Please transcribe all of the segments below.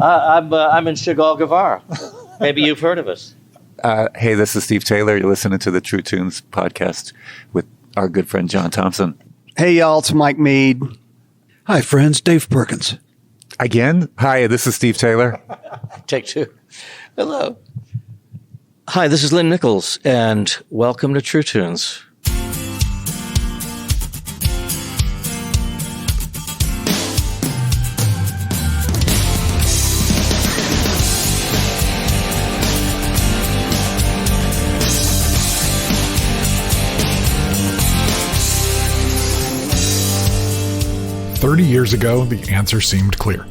I'm in Chagall Guevara. Maybe you've heard of us. Hey, this is Steve Taylor. You're listening to the True Tunes podcast with our good friend John Thompson. Hey, y'all, it's Mike Mead. Hi, friends. Dave Perkins. Again? Hi, this is Steve Taylor. Take two. Hello. Hi, this is Lynn Nichols, and welcome to True Tunes. "30 years ago, the answer seemed clear.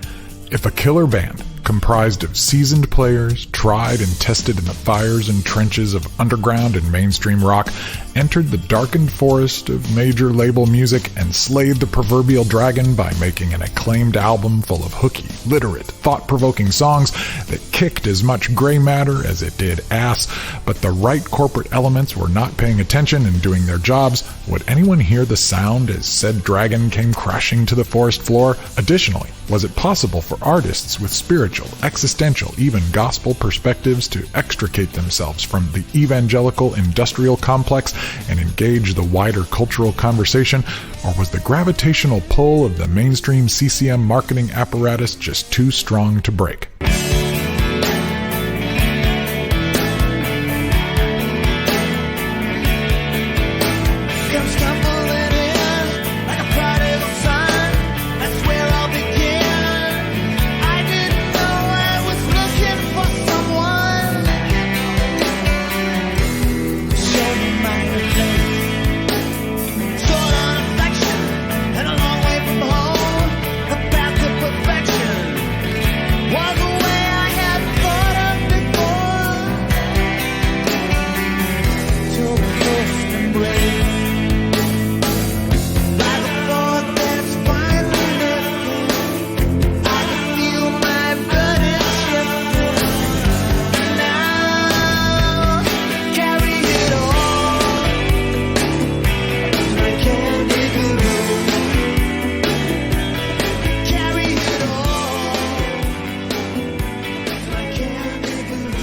If a killer band comprised of seasoned players, tried and tested in the fires and trenches of underground and mainstream rock, entered the darkened forest of major label music and slayed the proverbial dragon by making an acclaimed album full of hooky, literate, thought-provoking songs that kicked as much gray matter as it did ass, but the right corporate elements were not paying attention and doing their jobs, would anyone hear the sound as said dragon came crashing to the forest floor? Additionally, was it possible for artists with spiritual, existential, even gospel perspectives to extricate themselves from the evangelical industrial complex and engage the wider cultural conversation, or was the gravitational pull of the mainstream CCM marketing apparatus just too strong to break?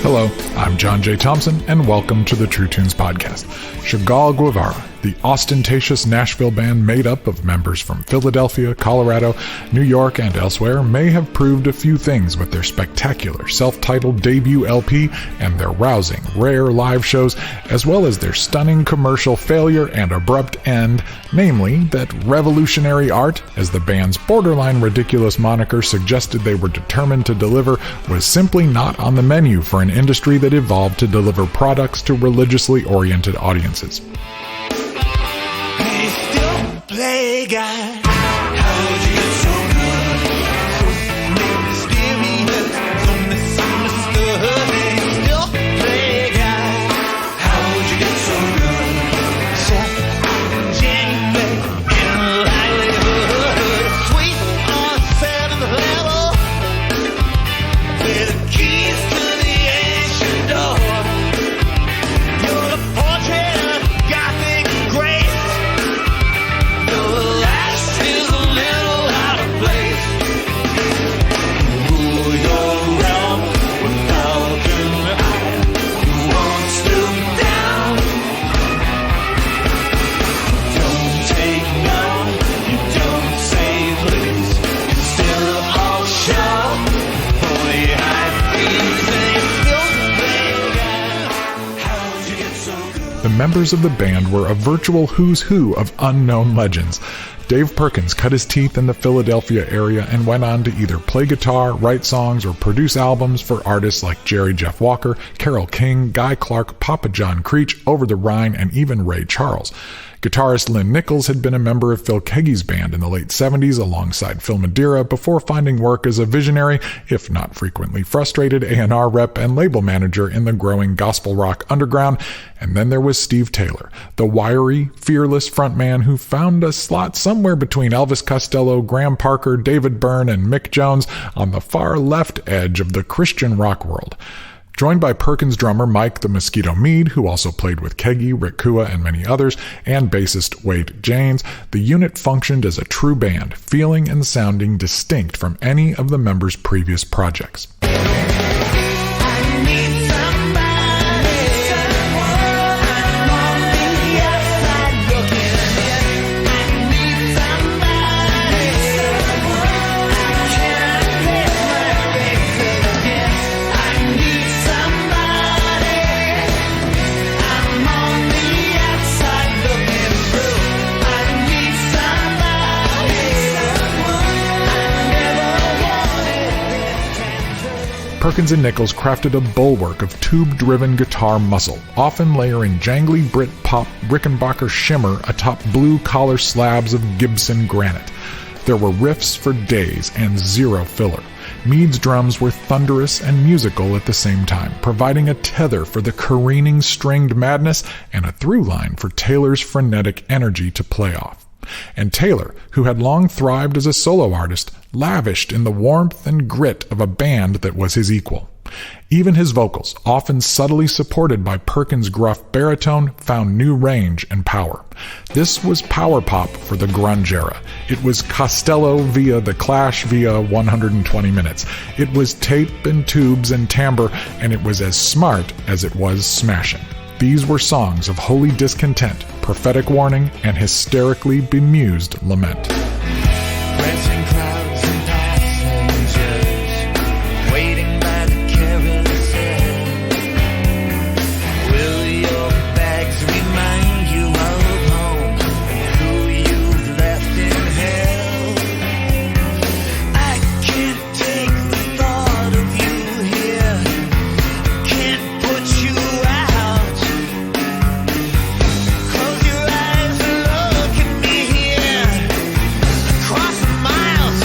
Hello, I'm John J. Thompson, and welcome to the True Tunes podcast. Chagall Guevara, the ostentatious Nashville band made up of members from Philadelphia, Colorado, New York, and elsewhere, may have proved a few things with their spectacular self-titled debut LP and their rousing, rare live shows, as well as their stunning commercial failure and abrupt end, namely that revolutionary art, as the band's borderline ridiculous moniker suggested they were determined to deliver, was simply not on the menu for an industry that evolved to deliver products to religiously oriented audiences. Hey, still play guy. How'd you get so good? Mysterious, so misunderstood. Hey, still play guy. How'd you get so good? Chef, January, in livelihood. Sweet on the seventh level. With the keys to the ancient door. You're the portrait of Gothic grace. The last is a little out of place. Rule your realm with falcon eye. You won't stoop down. Don't take no, you don't say please. You're still all show for the high fees. They still play guy. How'd you get so good? The members of the band were a virtual who's who of unknown legends. Dave Perkins cut his teeth in the Philadelphia area and went on to either play guitar, write songs, or produce albums for artists like Jerry Jeff Walker, Carole King, Guy Clark, Papa John Creech, Over the Rhine, and even Ray Charles. Guitarist Lynn Nichols had been a member of Phil Keaggy's band in the late 70s alongside Phil Madeira before finding work as a visionary, if not frequently frustrated, A&R rep and label manager in the growing gospel rock underground. And then there was Steve Taylor, the wiry, fearless frontman who found a slot somewhere between Elvis Costello, Graham Parker, David Byrne, and Mick Jones on the far left edge of the Christian rock world. Joined by Perkins drummer Mike the Mosquito Mead, who also played with Keggy, Rick Kua, and many others, and bassist Wade Janes, the unit functioned as a true band, feeling and sounding distinct from any of the members' previous projects. Perkins and Nichols crafted a bulwark of tube-driven guitar muscle, often layering jangly Brit-pop Rickenbacker shimmer atop blue-collar slabs of Gibson granite. There were riffs for days and zero filler. Mead's drums were thunderous and musical at the same time, providing a tether for the careening stringed madness and a through line for Taylor's frenetic energy to play off. And Taylor, who had long thrived as a solo artist, lavished in the warmth and grit of a band that was his equal. Even his vocals, often subtly supported by Perkins' gruff baritone, found new range and power. This was power pop for the grunge era. It was Costello via The Clash via 120 Minutes. It was tape and tubes and timbre, and it was as smart as it was smashing. These were songs of holy discontent, prophetic warning, and hysterically bemused lament. Pressing crowds and passengers, waiting by the carousel. Will your bags remind you of home, who you've left in hell? I can't take the thought of you here, can't put you out. Close your eyes and look at me here. Across the miles,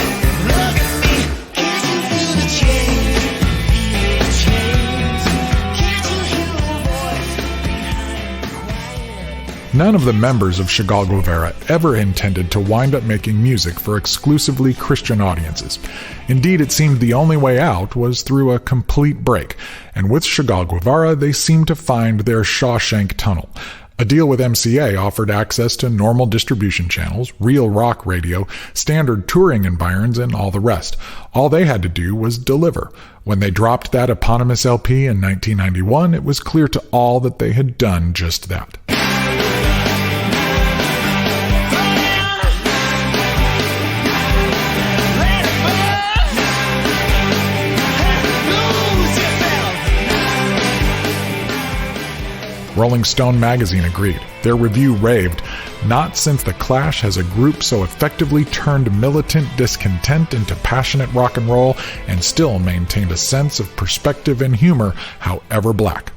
look at me. Can't you feel the change? Feel the change. Can't you hear a voice behind the quiet? None of the members of Chagall Guevara ever intended to wind up making music for exclusively Christian audiences. Indeed, it seemed the only way out was through a complete break, and with Chagall Guevara, they seemed to find their Shawshank Tunnel. A deal with MCA offered access to normal distribution channels, real rock radio, standard touring environs, and all the rest. All they had to do was deliver. When they dropped that eponymous LP in 1991, it was clear to all that they had done just that. Let it burn. Lose yourself. Rolling Stone magazine agreed. Their review raved, "Not since The Clash has a group so effectively turned militant discontent into passionate rock and roll and still maintained a sense of perspective and humor, however black."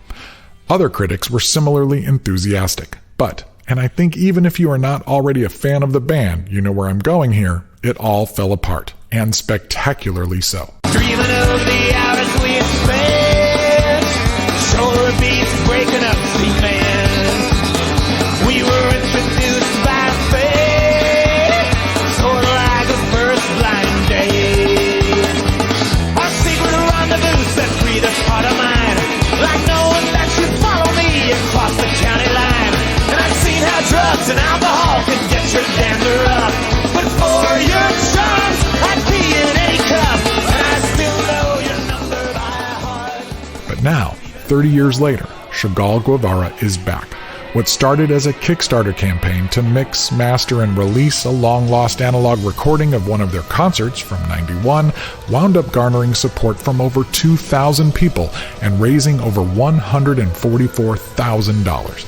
Other critics were similarly enthusiastic. But, and I think even if you are not already a fan of the band, you know where I'm going here, it all fell apart, and spectacularly so. Dreaming of the hours we had spent, shoulder beats breaking up cement. We were introduced by fate, sort of like a first blind date. Our secret rendezvous set free this part of mine, like knowing that you'd follow me across the county line. And I've seen how drugs and alcohol can get your dander up, but for your charms, I'd be in any cup, and I still know your number by heart. But now, 30 years later, Chagall Guevara is back. What started as a Kickstarter campaign to mix, master, and release a long-lost analog recording of one of their concerts from '91 wound up garnering support from over 2,000 people and raising over $144,000.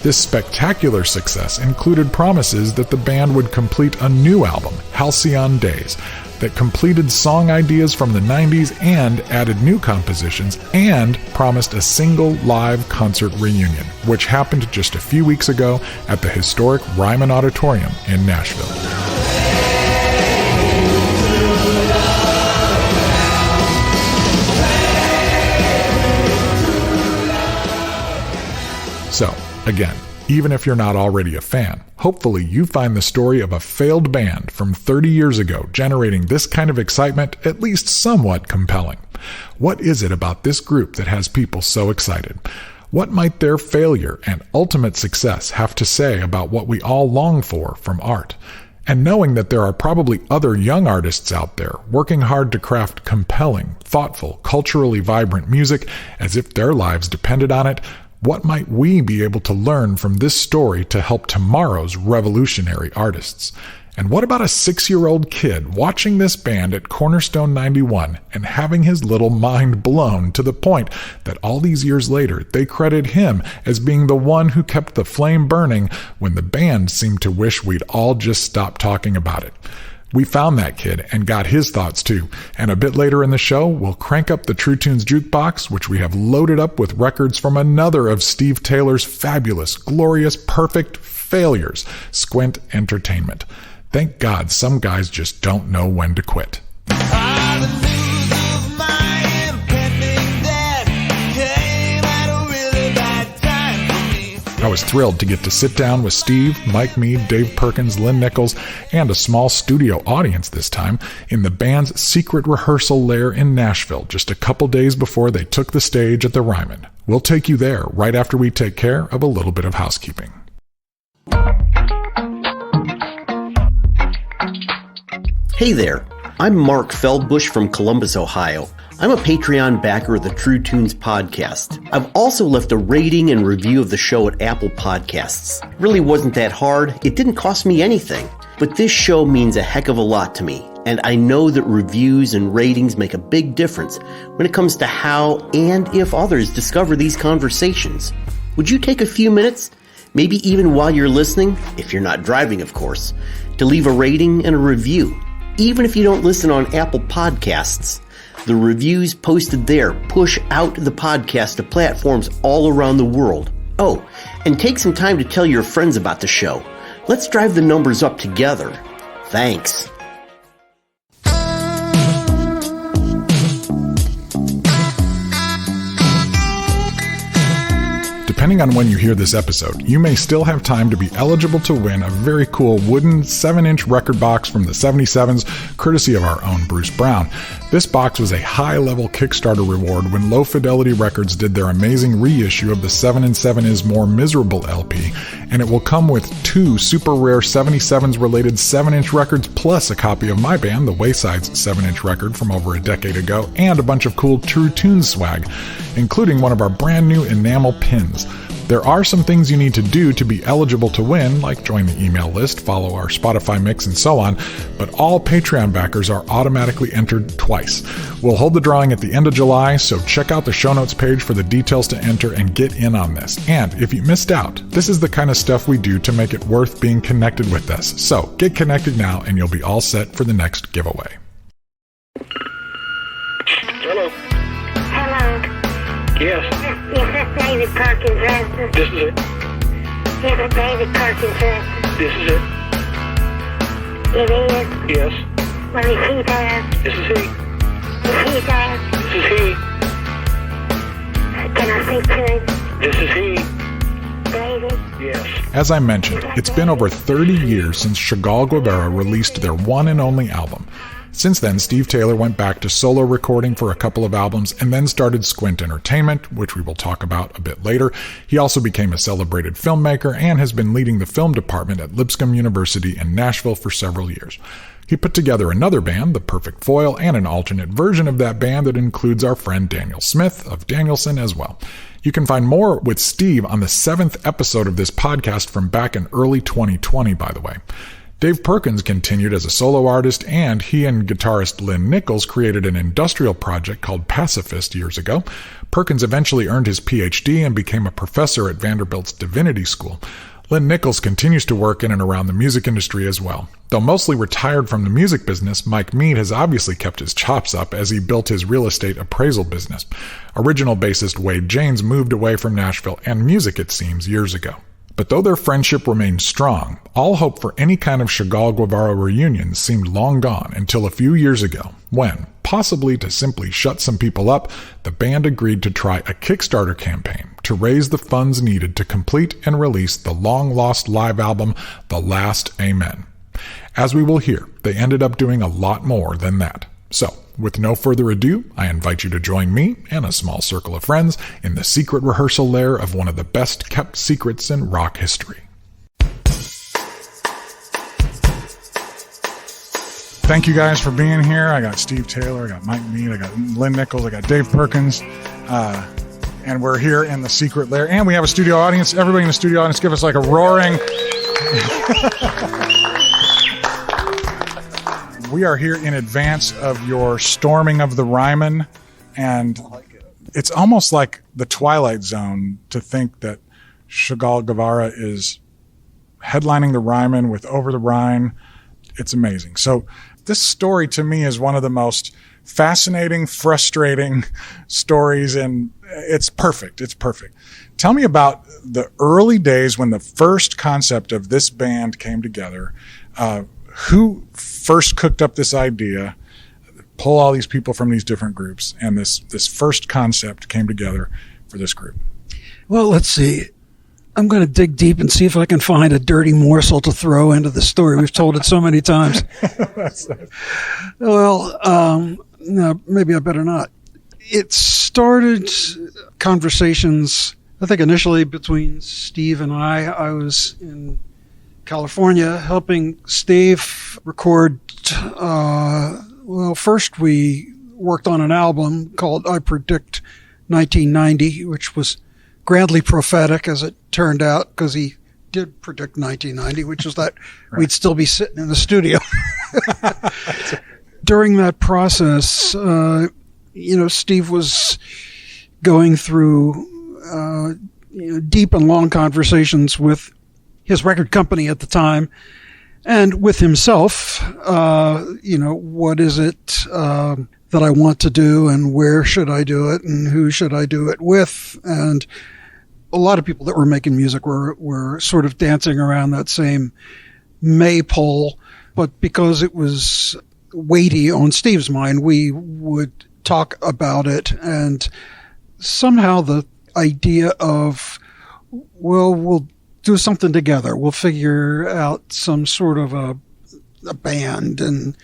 This spectacular success included promises that the band would complete a new album, Halcyon Days, that completed song ideas from the 90s and added new compositions, and promised a single live concert reunion, which happened just a few weeks ago at the historic Ryman Auditorium in Nashville. So, again, even if you're not already a fan, hopefully you find the story of a failed band from 30 years ago generating this kind of excitement at least somewhat compelling. What is it about this group that has people so excited? What might their failure and ultimate success have to say about what we all long for from art? And knowing that there are probably other young artists out there working hard to craft compelling, thoughtful, culturally vibrant music as if their lives depended on it, what might we be able to learn from this story to help tomorrow's revolutionary artists? And what about a 6-year-old kid watching this band at Cornerstone 91 and having his little mind blown to the point that all these years later they credit him as being the one who kept the flame burning when the band seemed to wish we'd all just stop talking about it? We found that kid and got his thoughts too, and a bit later in the show, we'll crank up the True Tunes Jukebox, which we have loaded up with records from another of Steve Taylor's fabulous, glorious, perfect failures, Squint Entertainment. Thank God some guys just don't know when to quit. I was thrilled to get to sit down with Steve, Mike Mead, Dave Perkins, Lynn Nichols, and a small studio audience this time in the band's secret rehearsal lair in Nashville just a couple days before they took the stage at the Ryman. We'll take you there right after we take care of a little bit of housekeeping. Hey there, I'm Mark Feldbush from Columbus, Ohio. I'm a Patreon backer of the True Tunes podcast. I've also left a rating and review of the show at Apple Podcasts. It really wasn't that hard. It didn't cost me anything. But this show means a heck of a lot to me, and I know that reviews and ratings make a big difference when it comes to how and if others discover these conversations. Would you take a few minutes, maybe even while you're listening, if you're not driving of course, to leave a rating and a review? Even if you don't listen on Apple Podcasts, the reviews posted there push out the podcast to platforms all around the world. Oh, and take some time to tell your friends about the show. Let's drive the numbers up together. Thanks. Depending on when you hear this episode, you may still have time to be eligible to win a very cool wooden 7-inch record box from the 77s, courtesy of our own Bruce Brown. This box was a high-level Kickstarter reward when Low Fidelity Records did their amazing reissue of the 7 and 7 is More Miserable LP, and it will come with 2 super rare 77s-related 7-inch records plus a copy of my band, The Wayside's 7-inch record from over a decade ago, and a bunch of cool True Tunes swag, including one of our brand new enamel pins. There are some things you need to do to be eligible to win, like join the email list, follow our Spotify mix, and so on, but all Patreon backers are automatically entered twice. We'll hold the drawing at the end of July, so check out the show notes page for the details to enter and get in on this. And if you missed out, this is the kind of stuff we do to make it worth being connected with us. So get connected now and you'll be all set for the next giveaway. Hello. Hello. Yes. Is this David Perkins' residence? This is it. Is it David Perkins' residence? This is it. It is? Yes. Well, is he there? This is he. Is he there? This is he. Can I speak to him? This is he. David? Yes. As I mentioned, it's been over 30 years since Chagall Guevara released their one and only album. Since then, Steve Taylor went back to solo recording for a couple of albums and then started Squint Entertainment, which we will talk about a bit later. He also became a celebrated filmmaker and has been leading the film department at Lipscomb University in Nashville for several years. He put together another band, The Perfect Foil, and an alternate version of that band that includes our friend Daniel Smith of Danielson as well. You can find more with Steve on the 7th episode of this podcast from back in early 2020, by the way. Dave Perkins continued as a solo artist, and he and guitarist Lynn Nichols created an industrial project called Pacifist years ago. Perkins eventually earned his PhD and became a professor at Vanderbilt's Divinity School. Lynn Nichols continues to work in and around the music industry as well. Though mostly retired from the music business, Mike Mead has obviously kept his chops up as he built his real estate appraisal business. Original bassist Wade Janes moved away from Nashville and music, it seems, years ago. But though their friendship remained strong, all hope for any kind of Chagall Guevara reunion seemed long gone until a few years ago, when, possibly to simply shut some people up, the band agreed to try a Kickstarter campaign to raise the funds needed to complete and release the long-lost live album, The Last Amen. As we will hear, they ended up doing a lot more than that. So, with no further ado, I invite you to join me and a small circle of friends in the secret rehearsal lair of one of the best kept secrets in rock history. Thank you guys for being here. I got Steve Taylor, I got Mike Mead, I got Lynn Nichols, I got Dave Perkins, and we're here in the secret lair. And we have a studio audience. Everybody in the studio audience, give us like a roaring. We are here in advance of your storming of the Ryman, and it's almost like the Twilight Zone to think that Chagall Guevara is headlining the Ryman with Over the Rhine. It's amazing. So this story to me is one of the most fascinating, frustrating stories, and it's perfect. It's perfect. Tell me about the early days when the first concept of this band came together. Who first cooked up this idea, pull all these people from these different groups, and this first concept came together for this group? Well, let's see. I'm going to dig deep and see if I can find a dirty morsel to throw into the story. We've told it so many times. Well, no, maybe I better not. It started conversations, I think initially between Steve and I. I was in California helping Steve record. Well, first we worked on an album called I Predict 1990, which was grandly prophetic, as it turned out, because he did predict 1990, which is that we'd still be sitting in the studio. During that process, Steve was going through deep and long conversations with his record company at the time and with himself. What is it that I want to do, and where should I do it, and who should I do it with? And a lot of people that were making music were sort of dancing around that same maypole, but because it was weighty on Steve's mind, we would talk about it, and somehow the idea of, well, we'll do something together. We'll figure out some sort of a band, and,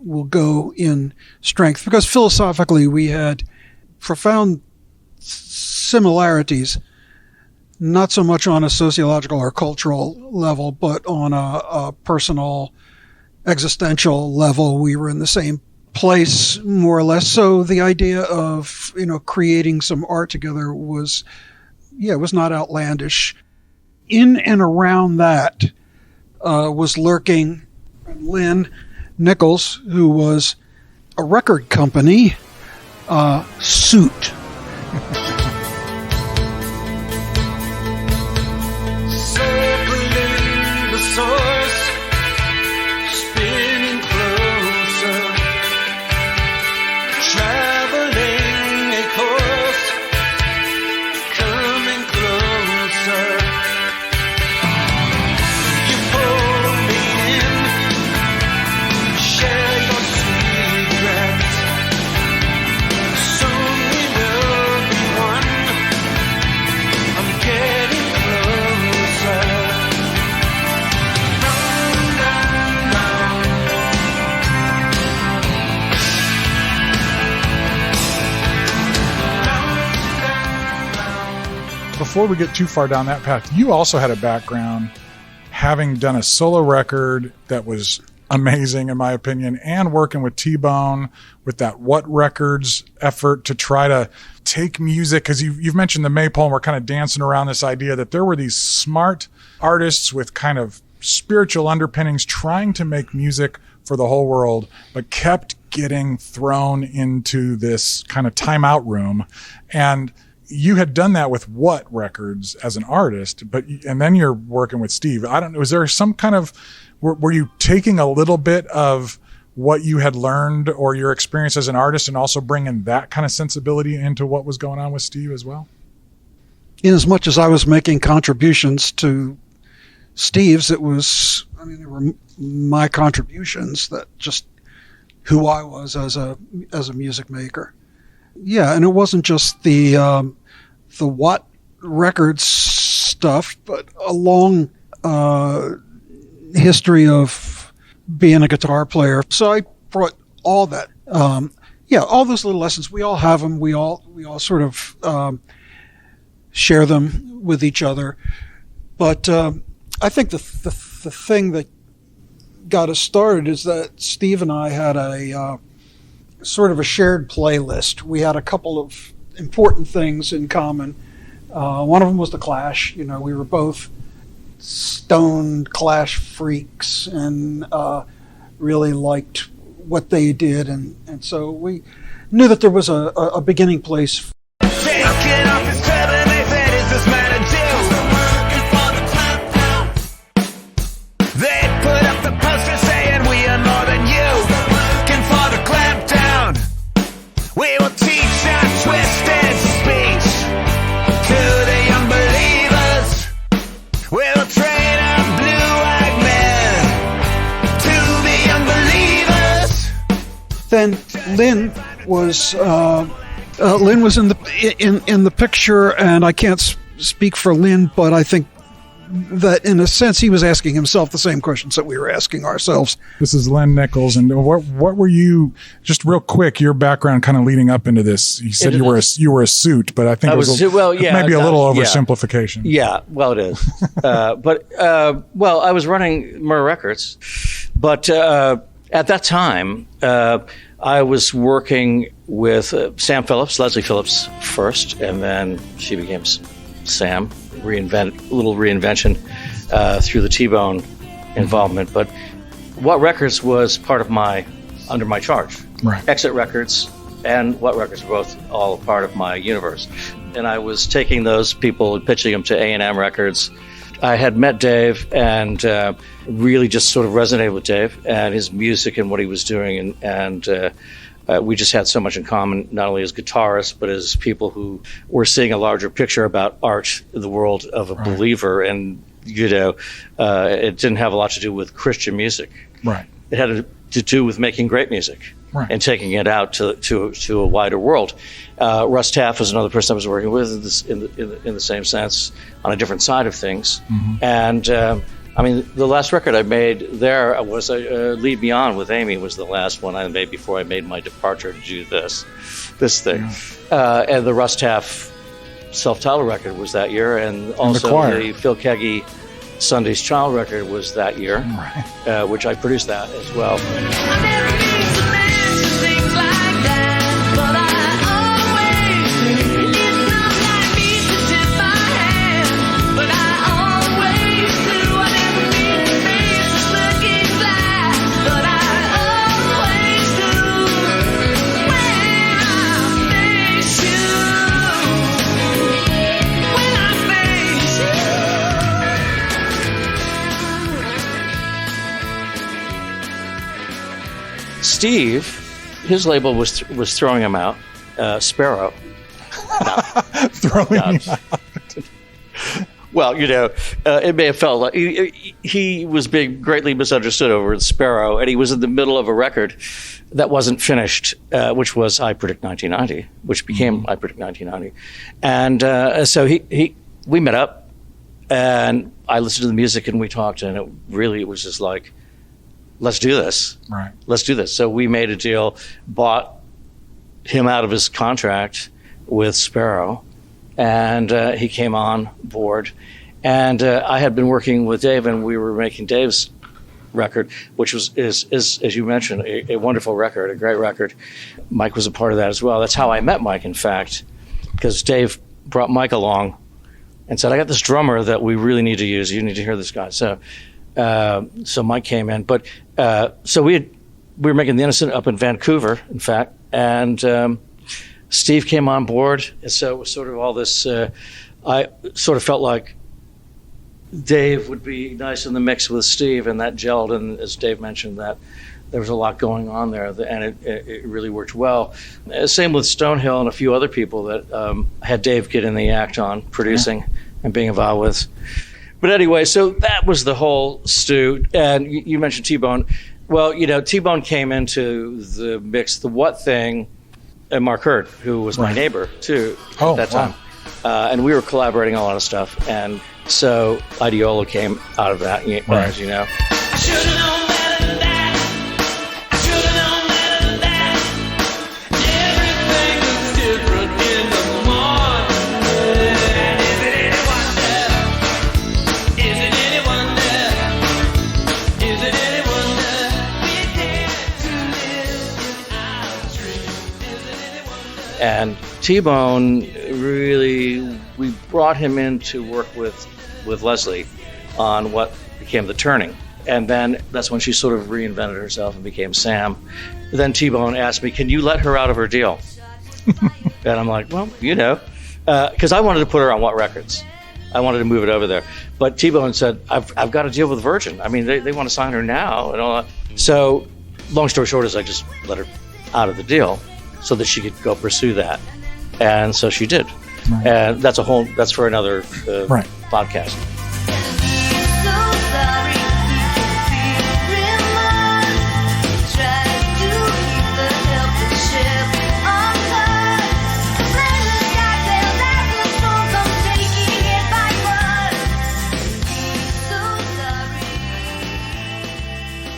we'll go in strength, because philosophically we had profound similarities, not so much on a sociological or cultural level, but on a personal, existential level. We were in the same place, more or less. So the idea of, creating some art together was not outlandish. In and around that was lurking Lynn Nichols, who was a record company suit. Circling the source, spinning closer, traveling a course, coming closer. You pull me in, share your secrets. Soon we will be one. I'm getting closer. Before we get too far down that path, you also had a background having done a solo record that was amazing, in my opinion, and working with T-Bone with that What Records effort to try to take music, because you've mentioned the maypole, and we're kind of dancing around this idea that there were these smart artists with kind of spiritual underpinnings trying to make music for the whole world, but kept getting thrown into this kind of timeout room. And you had done that with What Records as an artist, and then you're working with Steve. I don't know, was there some kind of, were you taking a little bit of what you had learned or your experience as an artist and also bringing that kind of sensibility into what was going on with Steve as well? In as much as I was making contributions to Steve's, they were my contributions, that just who I was as a music maker. Yeah, and it wasn't just the What Records stuff, but a long history of being a guitar player. So I brought all that. All those little lessons, we all have them. We all sort of share them with each other. But I think the thing that got us started is that Steve and I had a sort of a shared playlist. We had a couple of important things in common. One of them was the Clash. We were both stoned Clash freaks and really liked what they did, and so we knew that there was a beginning place. Taking off his treble and they said, "Is this man a Jew?" They put up the poster saying, "We are more than you." Looking for the clampdown. We will teach our twisted speech to the young believers. We will train our blue-eyed men to be young believers. Then Lynn was in the picture, and I can't speak for Lynn, but I think that in a sense he was asking himself the same questions that we were asking ourselves. This is Lynn Nichols, and what were you, just real quick, your background kind of leading up into this? You said you were a suit, but I think maybe a little oversimplification. Yeah, well, it is. But I was running Murr Records, but at that time I was working with Sam Phillips, Leslie Phillips first, and then she became Sam. Little reinvention through the T-Bone involvement. But What Records was under my charge. Right. Exit Records and What Records were both all a part of my universe. And I was taking those people and pitching them to A&M Records. I had met Dave and really just sort of resonated with Dave and his music and what he was doing. And we just had so much in common, not only as guitarists, but as people who were seeing a larger picture about art, the world of a believer. And, it didn't have a lot to do with Christian music. Right. It had to do with making great music. Right. And taking it out to a wider world. Russ Taff was another person I was working with in the same sense, on a different side of things. Mm-hmm. And the last record I made there was "Lead Me On" with Amy. Was the last one I made before I made my departure to do this thing. Yeah. And the Russ Taff self-titled record was that year, and also the Phil Keggy Sunday's Child record was that year, right. Which I produced that as well. Steve, his label was throwing him out. Sparrow. Throwing him out. Well, it may have felt like he was being greatly misunderstood over at Sparrow, and he was in the middle of a record that wasn't finished, which was I Predict 1990, which became I Predict 1990. And so we met up, and I listened to the music, and we talked, and it was just like, let's do this. Right. Let's do this. So we made a deal, bought him out of his contract with Sparrow, and he came on board. And I had been working with Dave, and we were making Dave's record, which is as you mentioned, a wonderful record, a great record. Mike was a part of that as well. That's how I met Mike, in fact, because Dave brought Mike along and said, I got this drummer that we really need to use. You need to hear this guy. So Mike came in, but so we were making The Innocent up in Vancouver, in fact, and Steve came on board, and so it was sort of all this. I sort of felt like Dave would be nice in the mix with Steve, and that gelled. And as Dave mentioned, that there was a lot going on there, and it really worked well. Same with Stonehill and a few other people that had Dave get in the act on producing and being involved with. But anyway, so that was the whole stew. And you mentioned T-Bone. Well, T-Bone came into the mix, the What Thing, and Mark Hurd, who was my neighbor, too, at that time. And we were collaborating on a lot of stuff. And so Ideolo came out of that, as you know. I should've known better than that. I should've known better than And T-Bone really, we brought him in to work with Leslie on what became The Turning. And then that's when she sort of reinvented herself and became Sam. Then T-Bone asked me, can you let her out of her deal? And I'm like, well, because I wanted to put her on What Records. I wanted to move it over there. But T-Bone said, I've got to deal with Virgin. I mean, they want to sign her now and all that. So long story short is I just let her out of the deal so that she could go pursue that. And so she did. Right. And that's for another podcast.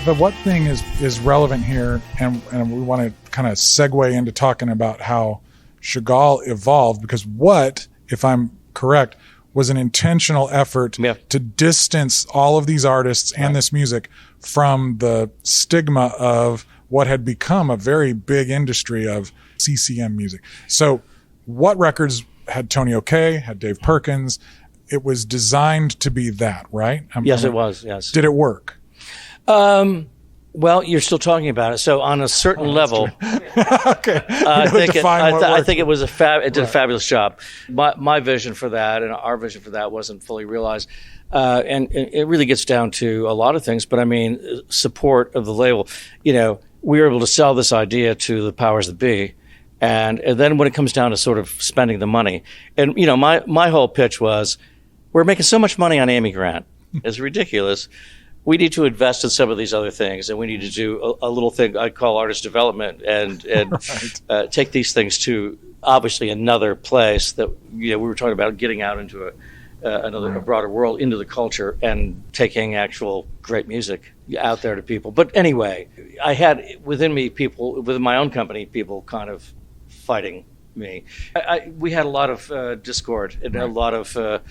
The what thing is relevant here, and we want to kind of segue into talking about how Chagall evolved, because what, if I'm correct, was an intentional effort to distance all of these artists and this music from the stigma of what had become a very big industry of CCM music. So What Records had Tony O'Kay, had Dave Perkins. It was designed to be that, right? Yes, it was, yes. Did it work? Well, you're still talking about it. So on a certain level, okay. I think it was it did a fabulous job. My vision for that and our vision for that wasn't fully realized. And it really gets down to a lot of things, but I mean, support of the label. We were able to sell this idea to the powers that be. And then when it comes down to sort of spending the money, and my whole pitch was, we're making so much money on Amy Grant. It's ridiculous. We need to invest in some of these other things, and we need to do a little thing I call artist development, and take these things to obviously another place that we were talking about getting out into a broader world, into the culture, and taking actual great music out there to people. But anyway, I had within my own company, people kind of fighting me. We had a lot of discord and a lot of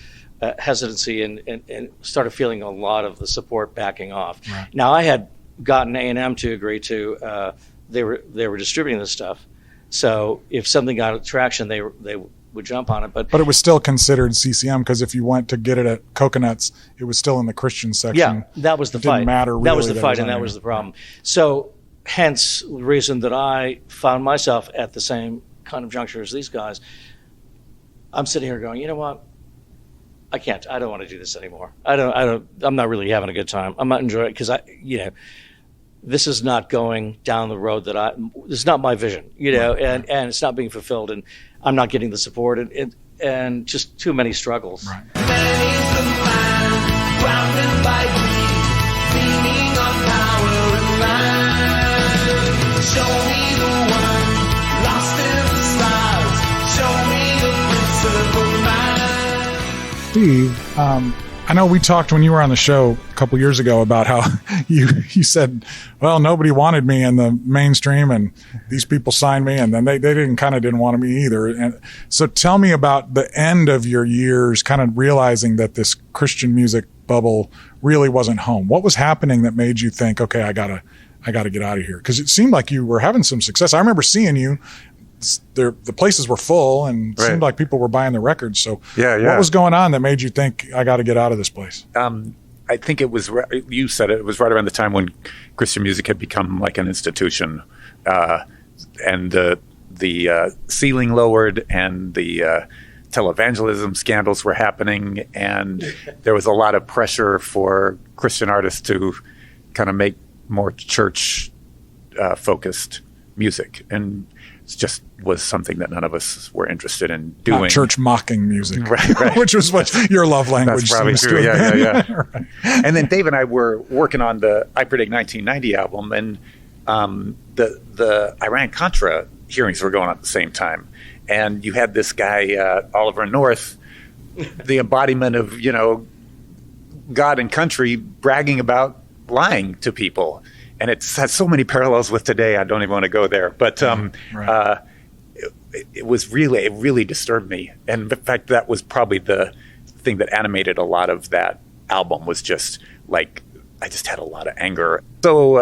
hesitancy and started feeling a lot of the support backing off. Right. Now I had gotten A&M to agree to, they were distributing this stuff. So if something got traction, they would jump on it. But it was still considered CCM, because if you went to get it at Coconuts, it was still in the Christian section. Yeah, that was the fight. Didn't matter really. That was the fight, and that was the problem. So hence the reason that I found myself at the same kind of juncture as these guys. I'm sitting here going, you know what? I can't. I don't want to do this anymore. I'm not really having a good time. I'm not enjoying it because this is not going down the road that this is not my vision, and it's not being fulfilled, and I'm not getting the support, and just too many struggles. Right. Steve, I know we talked when you were on the show a couple years ago about how you said, well, nobody wanted me in the mainstream, and these people signed me, and then they didn't want me either. And so tell me about the end of your years, kind of realizing that this Christian music bubble really wasn't home. What was happening that made you think, okay, I gotta get out of here? Because it seemed like you were having some success. I remember seeing you. The places were full, and it seemed like people were buying the records. So what was going on that made you think, I got to get out of this place? I think it was, you said it was right around the time when Christian music had become like an institution, and the ceiling lowered, and the televangelism scandals were happening, and there was a lot of pressure for Christian artists to kind of make more church focused music, and it just was something that none of us were interested in doing. Not church mocking music, right. Which was what your love language. That's probably true. Yeah. Right. And then Dave and I were working on the I Predict 1990 album, and the Iran-Contra hearings were going on at the same time, and you had this guy Oliver North, the embodiment of God and country, bragging about lying to people. And it has so many parallels with today, I don't even want to go there. But it really disturbed me. And in fact, that was probably the thing that animated a lot of that album, was just like, I just had a lot of anger. So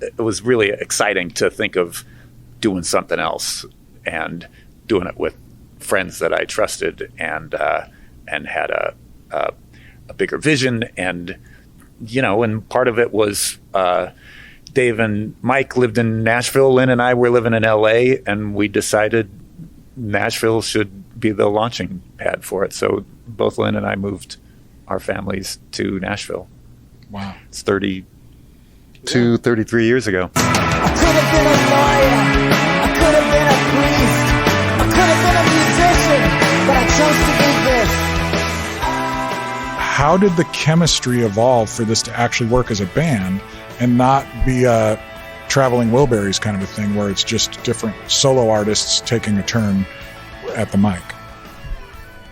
it was really exciting to think of doing something else. and doing it with friends that I trusted and had a bigger vision. And, and part of it was Dave and Mike lived in Nashville. Lynn and I were living in LA, and we decided Nashville should be the launching pad for it. So both Lynn and I moved our families to Nashville. Wow. It's 33 years ago. I could have been a lawyer, I could have been a priest, I could have been a musician, but I chose to do this. How did the chemistry evolve for this to actually work as a band and not be a traveling Wilburys kind of a thing where it's just different solo artists taking a turn at the mic?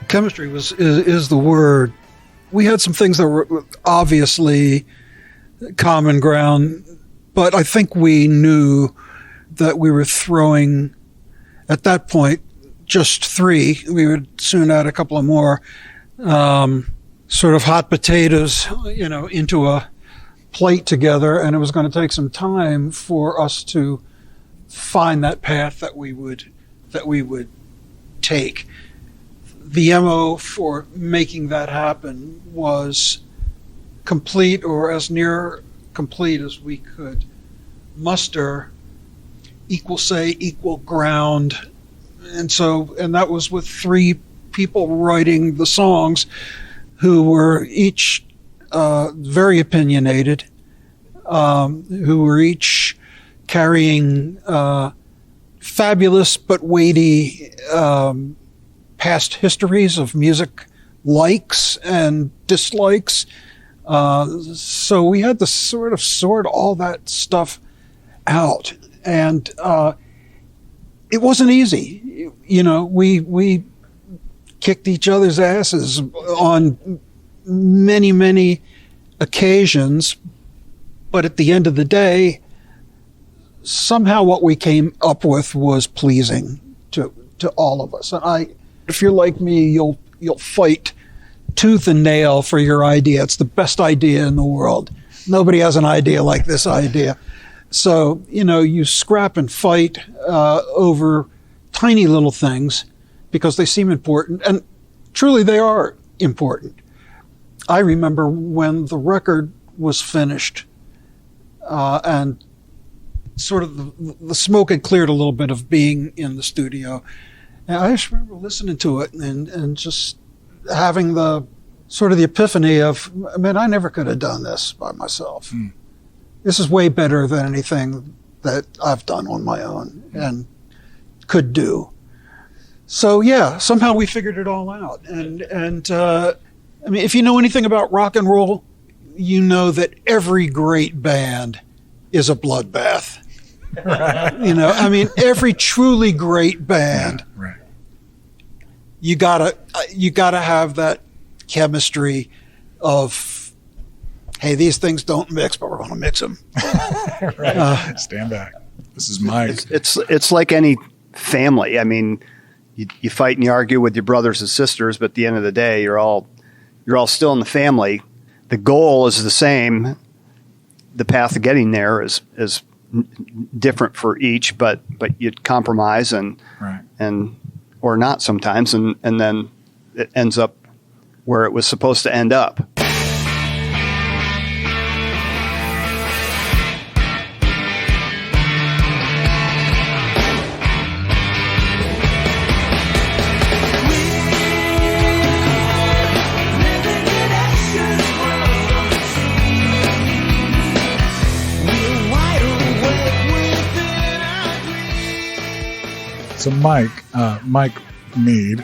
Chemistry is the word. We had some things that were obviously common ground, but I think we knew that we were throwing, at that point, just 3. We would soon add a couple of more, sort of hot potatoes, into a plate together, and it was going to take some time for us to find that path that we would take. The MO for making that happen was complete, or as near complete as we could muster, equal ground. And that was with 3 people writing the songs who were each very opinionated, who were each carrying fabulous but weighty past histories of music likes and dislikes. So we had to sort of sort all that stuff out. And it wasn't easy. We kicked each other's asses on many, many occasions. But at the end of the day, somehow what we came up with was pleasing to all of us. And if you're like me, you'll fight tooth and nail for your idea. It's the best idea in the world. Nobody has an idea like this idea. So, you scrap and fight over tiny little things because they seem important, and truly they are important. I remember when the record was finished and sort of the smoke had cleared a little bit of being in the studio. And I just remember listening to it and just having the sort of the epiphany of, I never could have done this by myself. This is way better than anything that I've done on my own and could do. So yeah, somehow we figured it all out. And if you know anything about rock and roll, you know that every great band is a bloodbath. Right. Every truly great band. Right. You gotta have that chemistry of, hey, these things don't mix, but we're gonna mix them. Right. Stand back. This is Mike. It's like any family. You fight and you argue with your brothers and sisters, but at the end of the day, you're all still in the family. The goal is the same. The path of getting there is different for each, but you compromise and or not sometimes, and then it ends up where it was supposed to end up. So Mike Mead,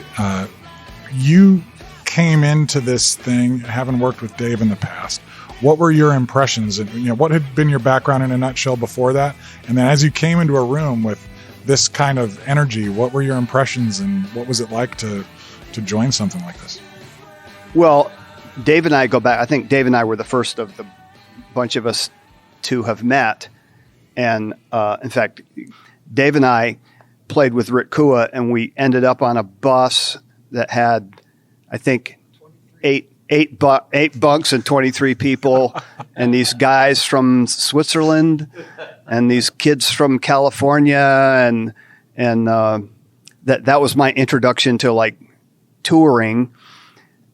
you came into this thing having worked with Dave in the past. What were your impressions? And what had been your background in a nutshell before that? And then as you came into a room with this kind of energy, what were your impressions and what was it like to join something like this? Well, Dave and I go back. I think Dave and I were the first of the bunch of us to have met. And in fact, Dave and I played with Rick Kua, and we ended up on a bus that had, I think, eight bunks and 23 people, and these guys from Switzerland, and these kids from California, and that was my introduction to like touring.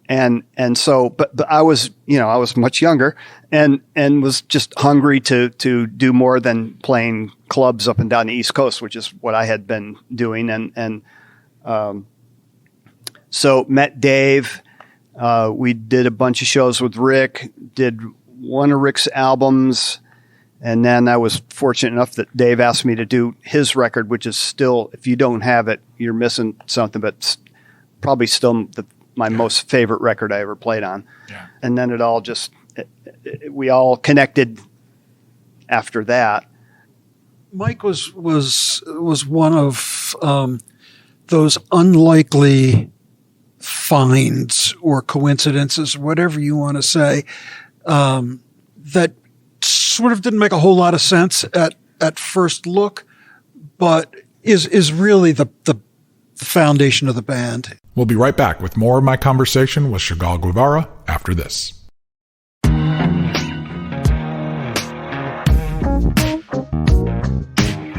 And so, but I was, I was much younger and was just hungry to do more than playing clubs up and down the East Coast, which is what I had been doing. So met Dave. We did a bunch of shows with Rick, did one of Rick's albums. And then I was fortunate enough that Dave asked me to do his record, which is still, if you don't have it, you're missing something, but probably still my most favorite record I ever played on. Yeah. And then it all just, we all connected after that. Mike was one of those unlikely finds or coincidences, whatever you want to say, that sort of didn't make a whole lot of sense at first look, but is really the foundation of the band. We'll be right back with more of my conversation with Chagall Guevara after this.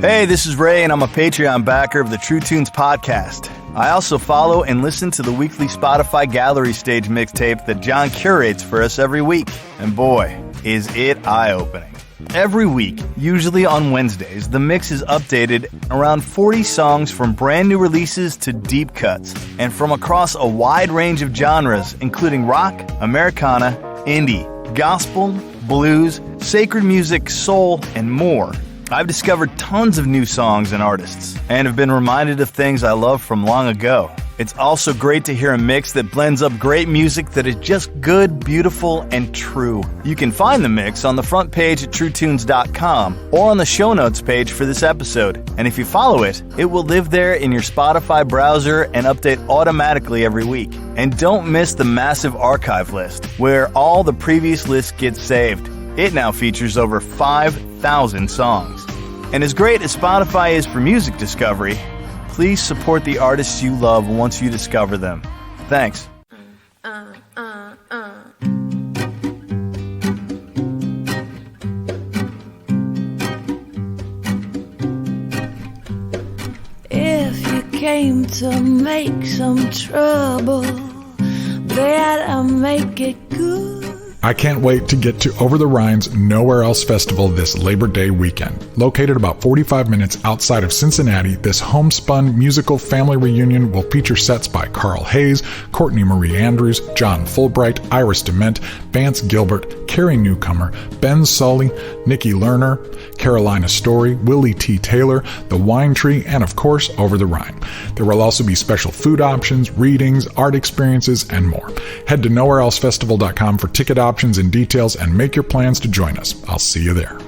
Hey, this is Ray, and I'm a Patreon backer of the True Tunes podcast. I also follow and listen to the weekly Spotify Gallery Stage mixtape that John curates for us every week. And boy, is it eye-opening. Every week, usually on Wednesdays, the mix is updated around 40 songs from brand new releases to deep cuts, and from across a wide range of genres, including rock, Americana, indie, gospel, blues, sacred music, soul, and more. I've discovered tons of new songs and artists, and have been reminded of things I love from long ago. It's also great to hear a mix that blends up great music that is just good, beautiful, and true. You can find the mix on the front page at truetunes.com or on the show notes page for this episode. And if you follow it, it will live there in your Spotify browser and update automatically every week. And don't miss the massive archive list, where all the previous lists get saved. It now features over 5,000 songs. And as great as Spotify is for music discovery, please support the artists you love once you discover them. Thanks. If you came to make some trouble, better make it good. I can't wait to get to Over the Rhine's Nowhere Else Festival this Labor Day weekend. Located about 45 minutes outside of Cincinnati, this homespun musical family reunion will feature sets by Carl Hayes, Courtney Marie Andrews, John Fulbright, Iris Dement, Vance Gilbert, Carrie Newcomer, Ben Sully, Nikki Lerner, Carolina Story, Willie T. Taylor, The Wine Tree, and of course, Over the Rhine. There will also be special food options, readings, art experiences, and more. Head to nowhereelsefestival.com for ticket options and details and make your plans to join us. I'll see you there.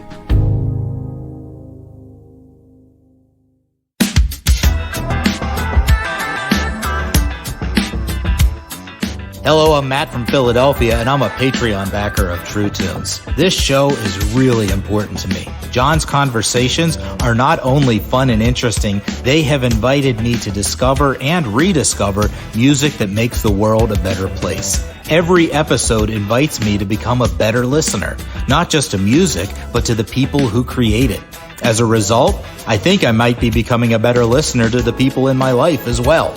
Hello, I'm Matt from Philadelphia, and I'm a Patreon backer of True Tunes. This show is really important to me. John's conversations are not only fun and interesting, they have invited me to discover and rediscover music that makes the world a better place. Every episode invites me to become a better listener, not just to music, but to the people who create it. As a result, I think I might be becoming a better listener to the people in my life as well.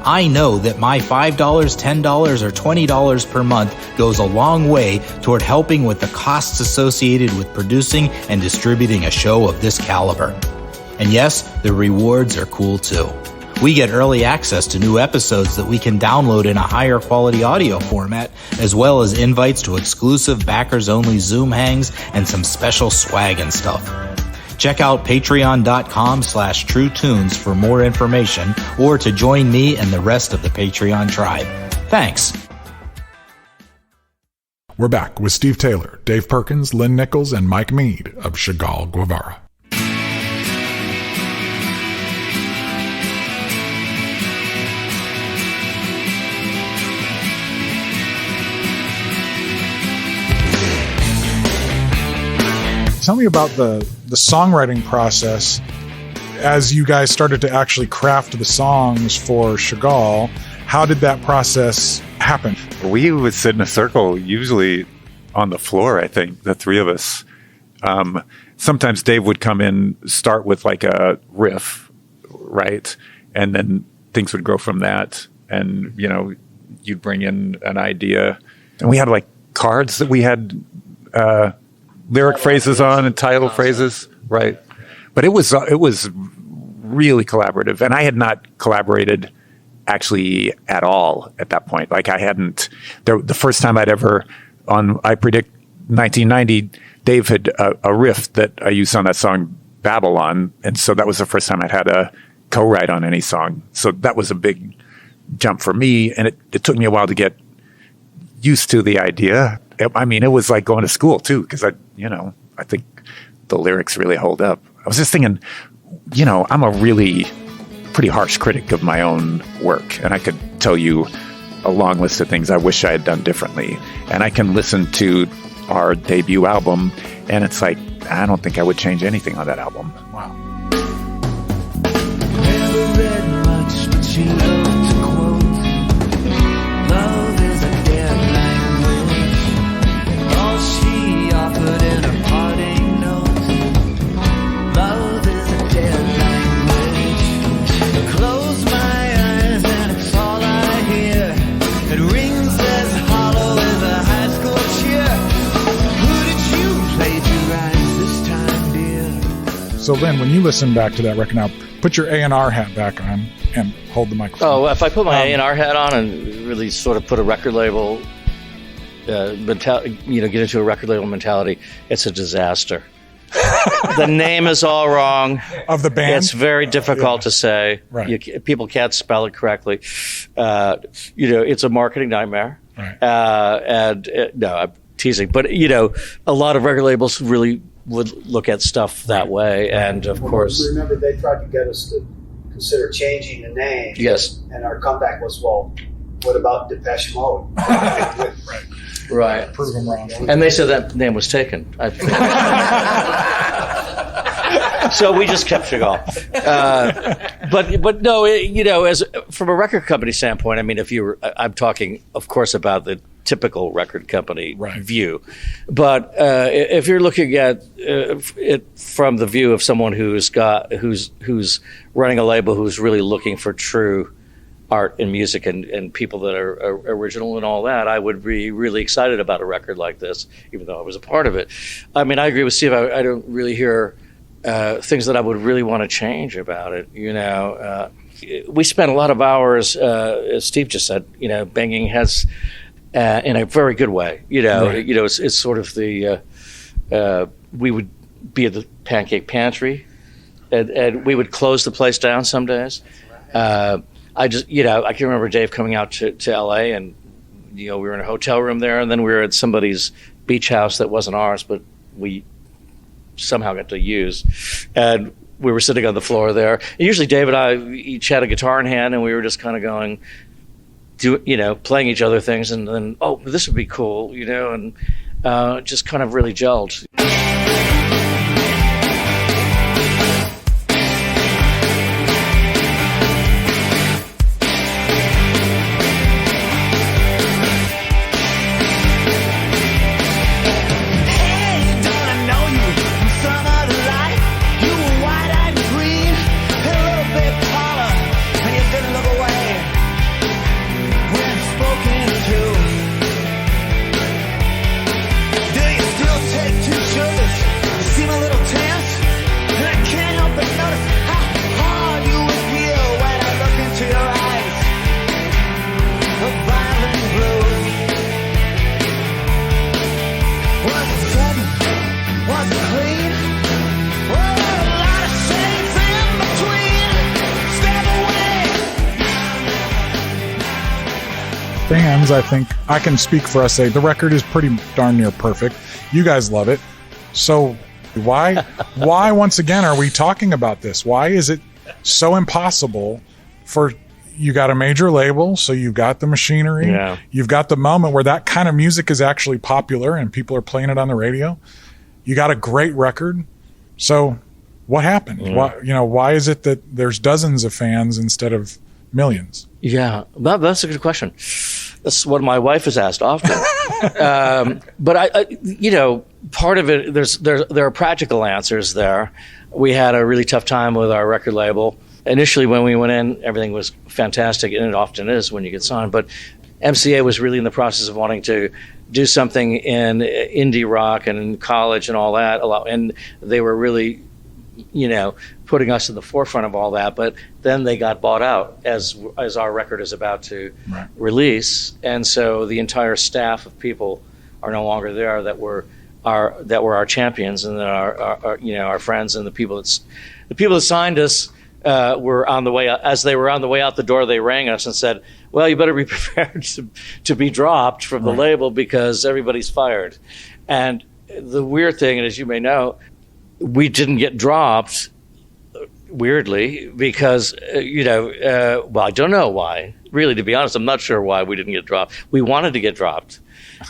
I know that my $5, $10, or $20 per month goes a long way toward helping with the costs associated with producing and distributing a show of this caliber. And yes, the rewards are cool too. We get early access to new episodes that we can download in a higher quality audio format, as well as invites to exclusive backers-only Zoom hangs and some special swag and stuff. Check out patreon.com/truetunes for more information or to join me and the rest of the Patreon tribe. Thanks. We're back with Steve Taylor, Dave Perkins, Lynn Nichols, and Mike Mead of Chagall Guevara. Tell me about the songwriting process as you guys started to actually craft the songs for Chagall. How did that process happen? We would sit in a circle, usually on the floor, I think, the three of us. Sometimes Dave would come in, start with like a riff, right? and then things would grow from that. And, you know, you'd bring in an idea. And we had like cards that we had lyric phrases on and title phrases, right? But it was really collaborative. And I had not collaborated actually at all at that point. Like I hadn't, the first time I'd ever, on I Predict 1990, Dave had a riff that I used on that song Babylon. And so that was the first time I'd had a co-write on any song. So that was a big jump for me. And it took me a while to get used to the idea. I mean, it was like going to school too, because I think the lyrics really hold up. I was just thinking, you know, I'm a really pretty harsh critic of my own work, and I could tell you a long list of things I wish I had done differently. And I can listen to our debut album, and it's like, I don't think I would change anything on that album. Wow. Never read much, but she loved to quote. Love is a dead language. All she offered in her parting note. Love is a dead language. Close my eyes and it's all I hear. It rings as hollow as a high school cheer. Who did you plagiarize this time, dear? So Lynn, when you listen back to that record now, put your A&R hat back on and hold the microphone. Oh, if I put my A&R hat on and really sort of put a record label mentality, get into a record label mentality, it's a disaster. The name is all wrong. Of the band? It's very difficult to say. Right. People can't spell it correctly. It's a marketing nightmare. Right. No, I'm teasing. But, a lot of record labels really would look at stuff that way. And, of course... Remember, they tried to get us to consider changing the name. Yes. And our comeback was, well, what about Depeche Mode? Right. Prove them wrong. And they said that name was taken. So we just kept Chagall. But no, as from a record company standpoint, I mean, I'm talking, of course, about the typical record company view. But if you're looking at it from the view of someone who's running a label who's really looking for true art and music and people that are original and all that, I would be really excited about a record like this, even though I was a part of it. I mean, I agree with Steve. I don't really hear things that I would really want to change about it. We spent a lot of hours, as Steve just said, banging heads in a very good way. It's sort of the we would be at the Pancake Pantry, and we would close the place down some days. I can remember Dave coming out to LA, and we were in a hotel room there, and then we were at somebody's beach house that wasn't ours, but we somehow got to use, and we were sitting on the floor there. And usually Dave and I each had a guitar in hand, and we were just kind of going, playing each other things, and then, oh, this would be cool, and just kind of really gelled. Fans, I think I can speak for us, say the record is pretty darn near perfect. You guys love it. So why once again are we talking about this? Why is it so impossible for you got a major label, so you've got the machinery, you've got the moment where that kind of music is actually popular and people are playing it on the radio. You got a great record. So what happened? Why is it that there's dozens of fans instead of millions? Yeah, that's a good question. That's what my wife has asked often. But I part of it, there are practical answers there. We had a really tough time with our record label, initially when we went in, everything was fantastic, and it often is when you get signed. But MCA was really in the process of wanting to do something in indie rock and in college and all that a lot, and they were really, putting us in the forefront of all that. But then they got bought out as our record is about to release, and so the entire staff of people are no longer there that were our champions and our friends, and the people that signed us were on the way out. As they were on the way out the door, they rang us and said, well, you better be prepared to be dropped from the label because everybody's fired. And the weird thing, and as you may know, we didn't get dropped, weirdly, because, well, I don't know why. Really, to be honest, I'm not sure why we didn't get dropped. We wanted to get dropped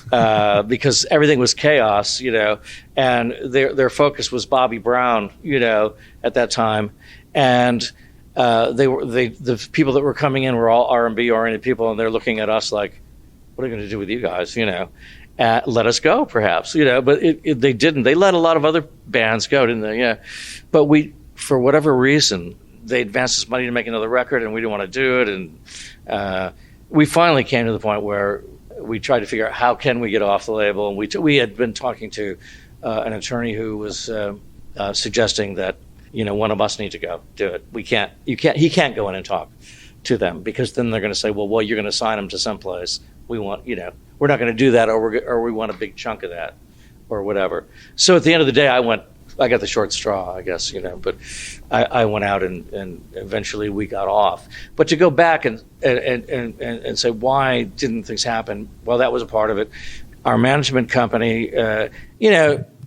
because everything was chaos, and their focus was Bobby Brown, at that time. And the people that were coming in were all R&B oriented people, and they're looking at us like, what are we going to do with you guys, let us go, perhaps, but they didn't. They let a lot of other bands go, didn't they? Yeah. But we, for whatever reason, they advanced us money to make another record, and we didn't want to do it. And we finally came to the point where we tried to figure out how can we get off the label. And we had been talking to an attorney who was suggesting that, one of us need to go do it. He can't go in and talk to them because then they're going to say, well, you're going to sign them to someplace. We want, we're not going to do that, or we want a big chunk of that, or whatever. So at the end of the day, I got the short straw, I guess, but I went out and eventually we got off. But to go back and say, why didn't things happen? Well, that was a part of it. Our management company, in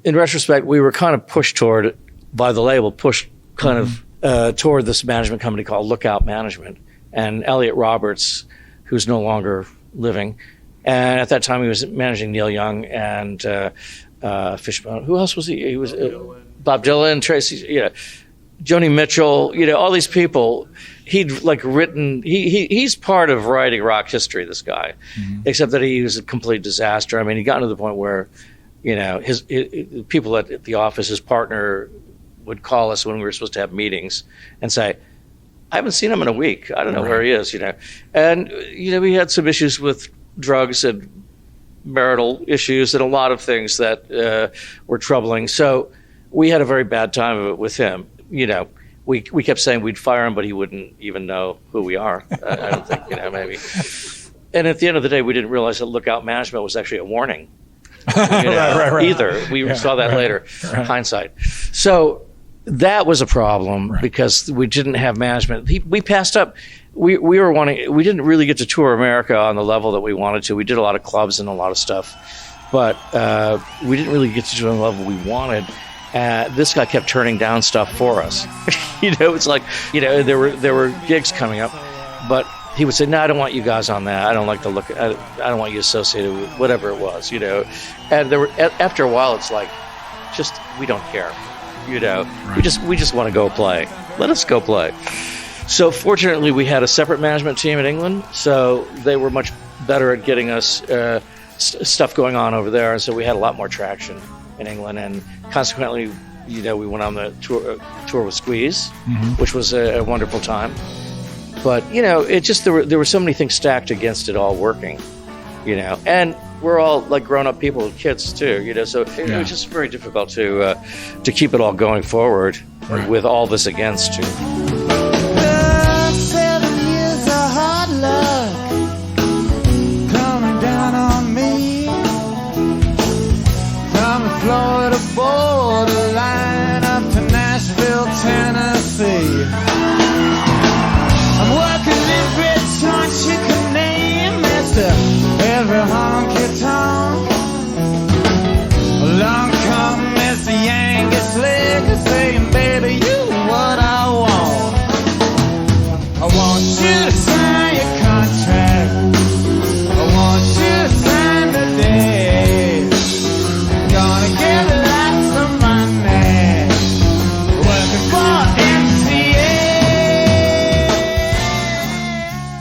retrospect, we were kind of pushed toward, by the label, toward this management company called Lookout Management. And Elliot Roberts, who's no longer living, and at that time he was managing Neil Young and Fishbone. Who else was he? He was Bob Dylan, Tracy, Joni Mitchell, all these people. He'd written. He's part of writing rock history. This guy, except that he was a complete disaster. I mean, he got to the point where, his people at the office, his partner, would call us when we were supposed to have meetings and say, I haven't seen him in a week. I don't know where he is, And, we had some issues with drugs and marital issues and a lot of things that were troubling. So we had a very bad time of it with him. We kept saying we'd fire him, but he wouldn't even know who we are. I don't think, maybe. And at the end of the day, we didn't realize that Lookout Management was actually a warning. Either. We saw that later, hindsight. So that was a problem because we didn't have management. We passed up. We didn't really get to tour America on the level that we wanted to. We did a lot of clubs and a lot of stuff, but we didn't really get to do it on the level we wanted. This guy kept turning down stuff for us. It's like, there were gigs coming up, but he would say, no, I don't want you guys on that. I don't like the look. I don't want you associated with whatever it was, And after a while, it's like, we don't care, We just want to go play. Let us go play. So fortunately, we had a separate management team in England, so they were much better at getting us stuff going on over there, and so we had a lot more traction in England, and consequently, we went on the tour with Squeeze, which was a wonderful time. But it just there were so many things stacked against it all working, and we're all like grown-up people with kids too, so it was just very difficult to keep it all going forward with all this against you. 7 years of hard luck coming down on me from the Florida borderline up to Nashville, Tennessee. I'm working every joint you can name, Mister, every honky tonk. Along come Mr. Yankee Slicker saying, baby, you what I want. I want you to sign your contract. I want you to sign today. Gonna get lots of money working for MCA.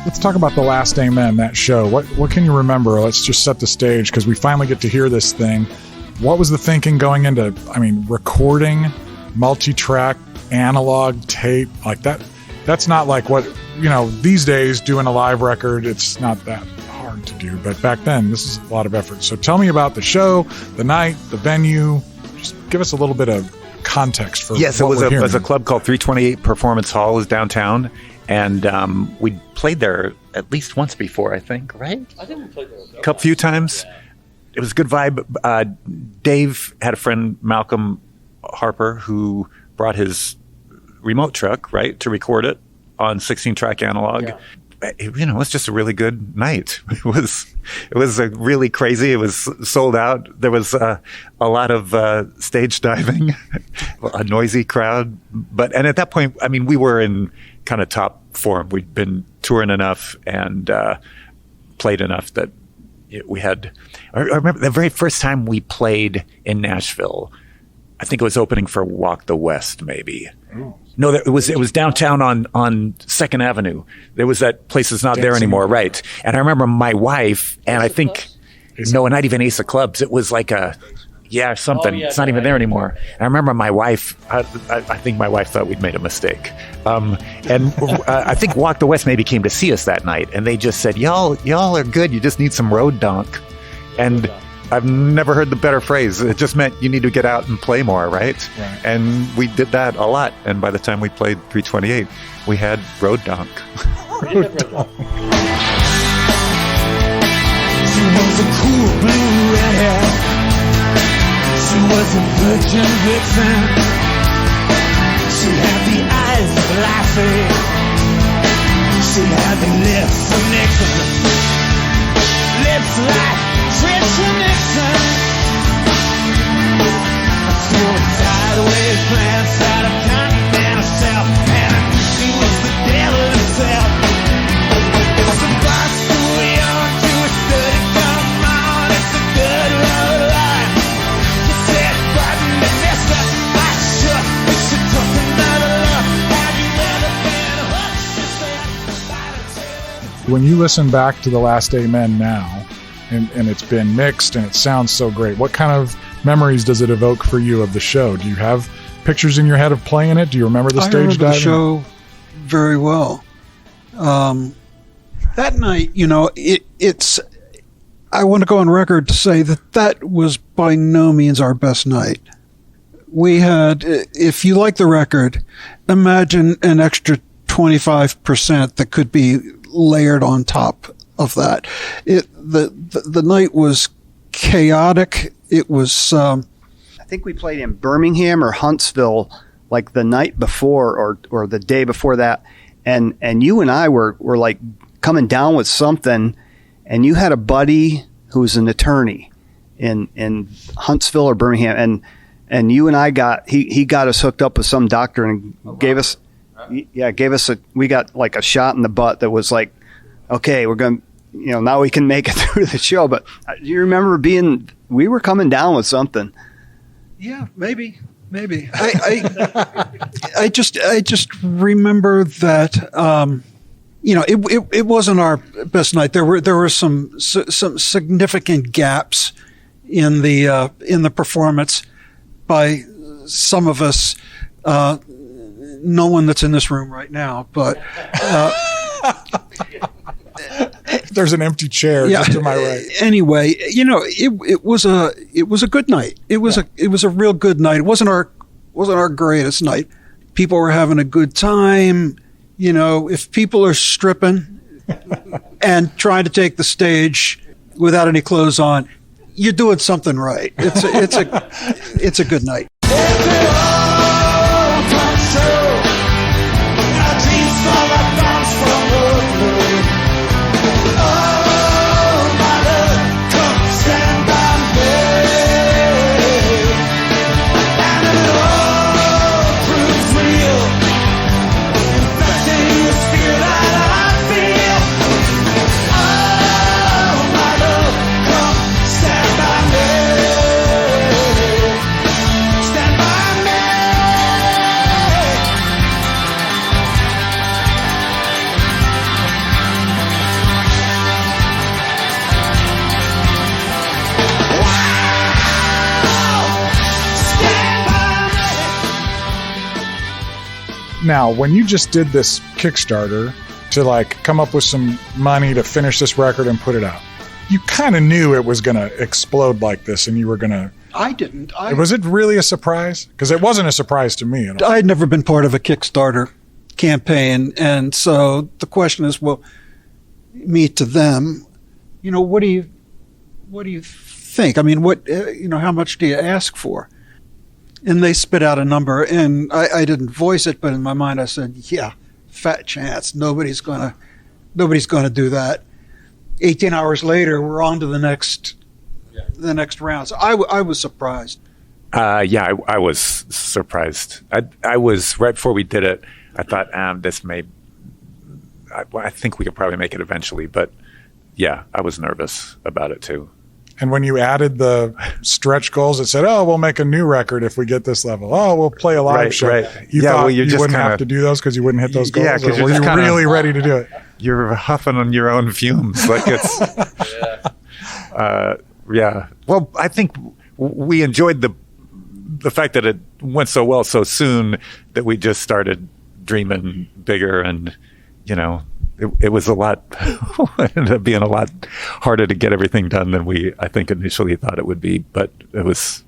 Let's talk about The Last Amen, that show. What can you remember? Let's just set the stage because we finally get to hear this thing. What was the thinking going into, recording, multi-track, analog tape, like that? that's not like what, these days doing a live record, it's not that hard to do. But back then, this is a lot of effort. So tell me about the show, the night, the venue. Just give us a little bit of context for Yes, what it was a club called 328 Performance Hall is downtown. And we played there at least once before, I think, right? I think we played there a few times. Yeah. It was a good vibe. Dave had a friend, Malcolm Harper, who brought his remote truck, right, to record it on 16-track analog. Yeah. It was just a really good night. It was really crazy. It was sold out. There was a lot of stage diving, a noisy crowd. And at that point, I mean, we were in kind of top form. We'd been touring enough and played enough that we had. I remember the very first time we played in Nashville. I think it was opening for Walk the West, maybe. Oh. No, it was downtown on 2nd Avenue. There was that place that's not there anymore, right? And I remember my wife, and I think, not even Ace of Clubs. It was like something. It's not even there anymore. And I remember my wife, I think my wife thought we'd made a mistake. I think Walk the West maybe came to see us that night, and they just said, y'all are good. You just need some road donk. And I've never heard the better phrase. It just meant you need to get out and play more, right? And we did that a lot. And by the time we played 328, we had road donk. Road donk. She was a cool blue redhead. She was a virgin vixen. She had the eyes of Lassie. She had the lips of Nixon. Lips like Richard Nixon. She was sideways plants out of continental self, and I knew she was the devil herself. It's a box too young to a study. Come on, it's a good love life. She said, pardon me, mister, I should. We should talk another love. Have you ever been hooked, sister? When you listen back to The Last Amen now, and it's been mixed and it sounds so great, what kind of memories does it evoke for you of the show? Do you have pictures in your head of playing it? Do you remember the stage diving? I remember the show very well. That night, it's I want to go on record to say that was by no means our best night. We had, if you like the record, imagine an extra 25% that could be layered on top of that. The night was chaotic. It was. I think we played in Birmingham or Huntsville, like the night before or the day before that, and you and I were like coming down with something, and you had a buddy who was an attorney in Huntsville or Birmingham, and you and I he got us hooked up with some doctor and gave us we got like a shot in the butt that was like, okay, we're going to. Now we can make it through the show. But do you remember we were coming down with something? Yeah, maybe. I just remember that, it wasn't our best night. There were some significant gaps in the performance by some of us. No one that's in this room right now, but. There's an empty chair just to my right. Anyway, it was a good night. It was a real good night. It wasn't our greatest night. People were having a good time. If people are stripping and trying to take the stage without any clothes on, you're doing something right. It's a good night. Now, when you just did this Kickstarter to like come up with some money to finish this record and put it out, you kind of knew it was going to explode like this, and you were going to... I didn't. Was it really a surprise? Because it wasn't a surprise to me at all. I'd never been part of a Kickstarter campaign, and so the question is, well, me to them, what do you think? I mean, how much do you ask for? And they spit out a number, and I didn't voice it, but in my mind I said, yeah, fat chance. Nobody's gonna do that. 18 hours later, we're on to the next round. So I was surprised. Yeah, I was surprised. I was, right before we did it, I thought, I think we could probably make it eventually. But yeah, I was nervous about it too. And when you added the stretch goals, it said, oh, we'll make a new record if we get this level. Oh, we'll play a live show. Right. You thought you wouldn't have to do those because you wouldn't hit those goals? Yeah, because were you really ready to do it? You're huffing on your own fumes. Like it's... yeah. Well, I think we enjoyed the fact that it went so well so soon that we just started dreaming bigger, and it was a lot. It ended up being a lot harder to get everything done than I think initially thought it would be. But it was,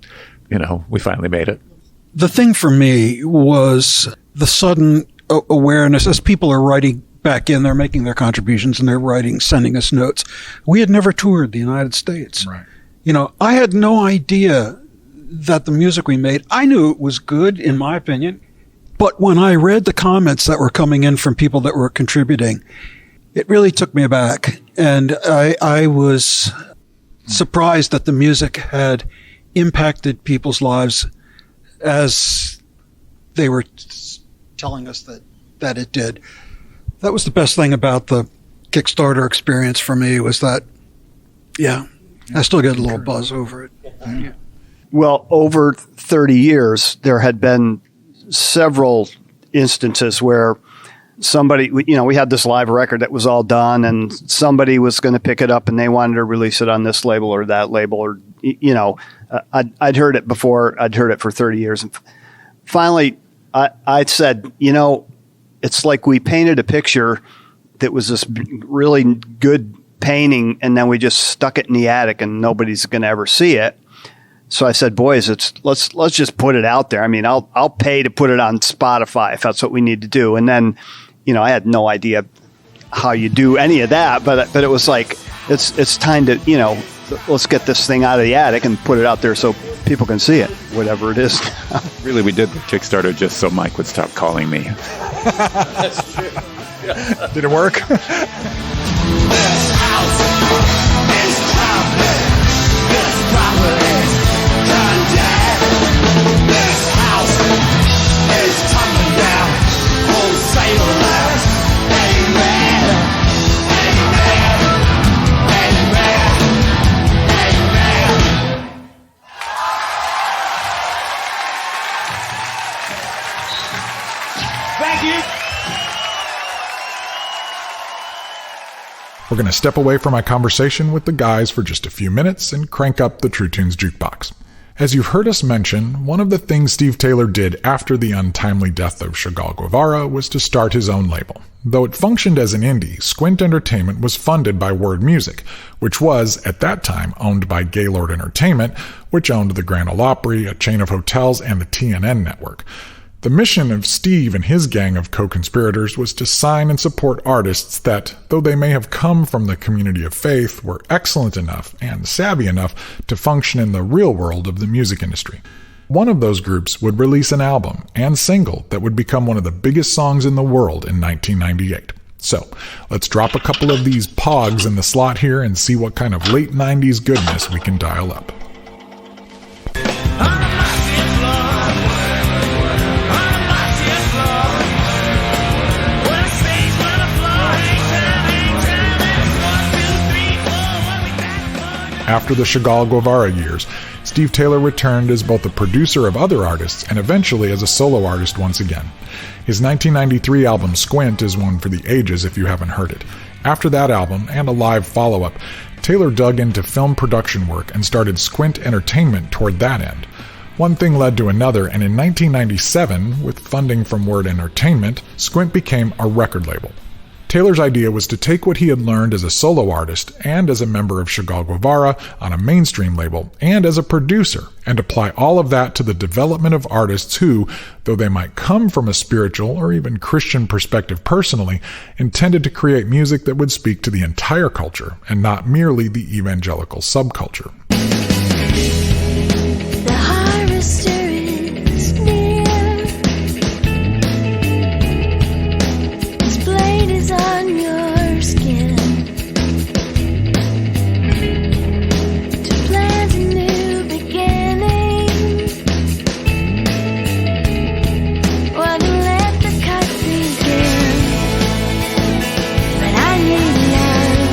we finally made it. The thing for me was the sudden awareness as people are writing back in, they're making their contributions and they're writing, sending us notes. We had never toured the United States. Right. I had no idea that the music we made, I knew it was good, in my opinion. But when I read the comments that were coming in from people that were contributing, it really took me aback. And I was surprised that the music had impacted people's lives as they were telling us that it did. That was the best thing about the Kickstarter experience for me, was that, I still get a little buzz over it. Yeah. Well, over 30 years, there had been several instances where somebody, we had this live record that was all done, and somebody was going to pick it up and they wanted to release it on this label or that label, or, I'd heard it before. I'd heard it for 30 years. And finally, I said, it's like we painted a picture that was this really good painting, and then we just stuck it in the attic and nobody's going to ever see it. So I said, boys, let's just put it out there. I mean, I'll pay to put it on Spotify if that's what we need to do. And then, I had no idea how you do any of that, but it was like, it's time to, let's get this thing out of the attic and put it out there so people can see it, whatever it is. Really, we did the Kickstarter just so Mike would stop calling me. That's true. Yeah. Did it work? Thank you. We're going to step away from my conversation with the guys for just a few minutes and crank up the True Tunes Jukebox. As you've heard us mention, one of the things Steve Taylor did after the untimely death of Chagall Guevara was to start his own label. Though it functioned as an indie, Squint Entertainment was funded by Word Music, which was, at that time, owned by Gaylord Entertainment, which owned the Grand Ole Opry, a chain of hotels, and the TNN network. The mission of Steve and his gang of co-conspirators was to sign and support artists that, though they may have come from the community of faith, were excellent enough and savvy enough to function in the real world of the music industry. One of those groups would release an album and single that would become one of the biggest songs in the world in 1998. So, let's drop a couple of these pogs in the slot here and see what kind of late 90s goodness we can dial up. After the Chagall Guevara years, Steve Taylor returned as both a producer of other artists and eventually as a solo artist once again. His 1993 album Squint is one for the ages if you haven't heard it. After that album, and a live follow-up, Taylor dug into film production work and started Squint Entertainment toward that end. One thing led to another, and in 1997, with funding from Word Entertainment, Squint became a record label. Taylor's idea was to take what he had learned as a solo artist and as a member of Chagall Guevara on a mainstream label and as a producer and apply all of that to the development of artists who, though they might come from a spiritual or even Christian perspective personally, intended to create music that would speak to the entire culture and not merely the evangelical subculture. The harvester is near. His blade is on your skin. To plant a new beginning. Well, to let the cut begin. But I need love.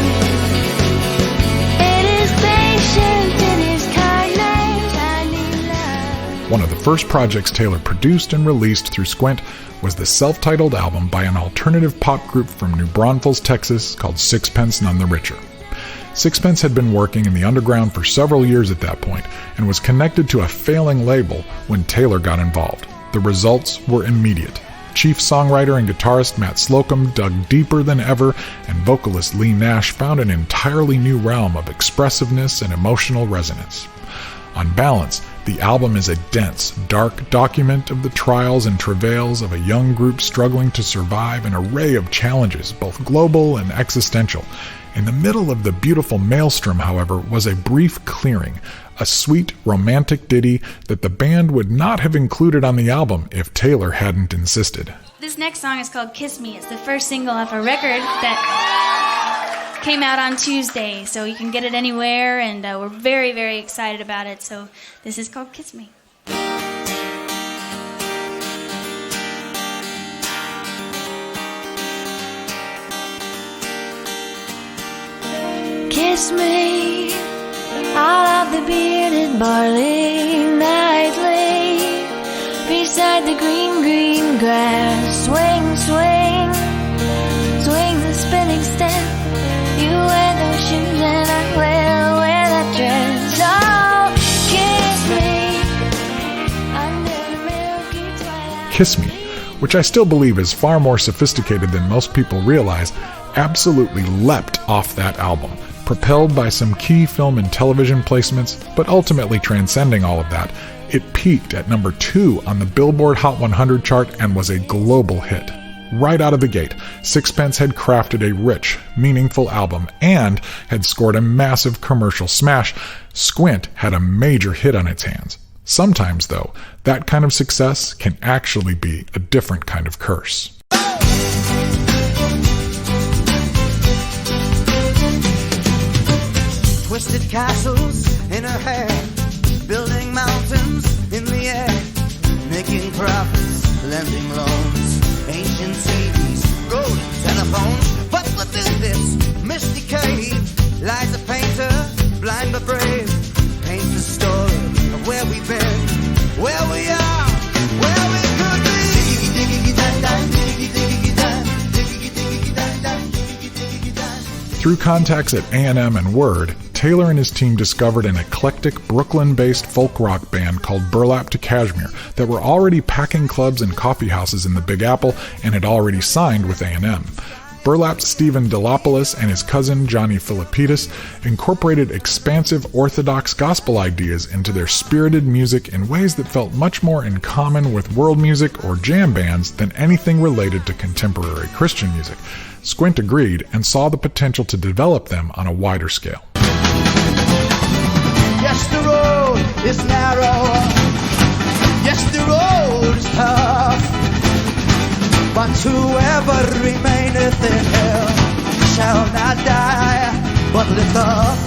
It is patient, it is kindness. I need love. One of the first projects Taylor produced and released through Squint was the self-titled album by an alternative pop group from New Braunfels, Texas called Sixpence None the Richer. Sixpence had been working in the underground for several years at that point and was connected to a failing label when Taylor got involved. The results were immediate. Chief songwriter and guitarist Matt Slocum dug deeper than ever, and vocalist Lee Nash found an entirely new realm of expressiveness and emotional resonance. On balance, the album is a dense, dark document of the trials and travails of a young group struggling to survive an array of challenges, both global and existential. In the middle of the beautiful maelstrom, however, was a brief clearing, a sweet, romantic ditty that the band would not have included on the album if Taylor hadn't insisted. This next song is called Kiss Me. It's the first single off a record that came out on Tuesday, so you can get it anywhere, and we're very, very excited about it. So this is called Kiss Me. Kiss me out of the bearded barley nightly, beside the green, green grass. Swing, swing, swing the spinning step. You wear those shoes and I will wear that dress. Oh, kiss me under the milky twilight. Kiss Me, which I still believe is far more sophisticated than most people realize, absolutely leapt off that album, propelled by some key film and television placements, but ultimately transcending all of that. It peaked at number 2 on the Billboard Hot 100 chart and was a global hit. Right out of the gate, Sixpence had crafted a rich, meaningful album and had scored a massive commercial smash. Squint had a major hit on its hands. Sometimes, though, that kind of success can actually be a different kind of curse. Twisted castles in her hair, building mountains in the air, making profits, lending loans, ancient cities, golden telephones. But within this misty cave lies a painter, blind but brave, paints the story of where we've been, where we are, where we could be. Through contacts at A&M and Word, Taylor and his team discovered an eclectic Brooklyn-based folk rock band called Burlap to Cashmere that were already packing clubs and coffee houses in the Big Apple and had already signed with A&M. Burlap's Stephen Delopoulos and his cousin Johnny Philippidis incorporated expansive Orthodox gospel ideas into their spirited music in ways that felt much more in common with world music or jam bands than anything related to contemporary Christian music. Squint agreed and saw the potential to develop them on a wider scale. Yes, the road is narrow. Yes, the road is tough. But whoever remaineth in hell shall not die, but live up.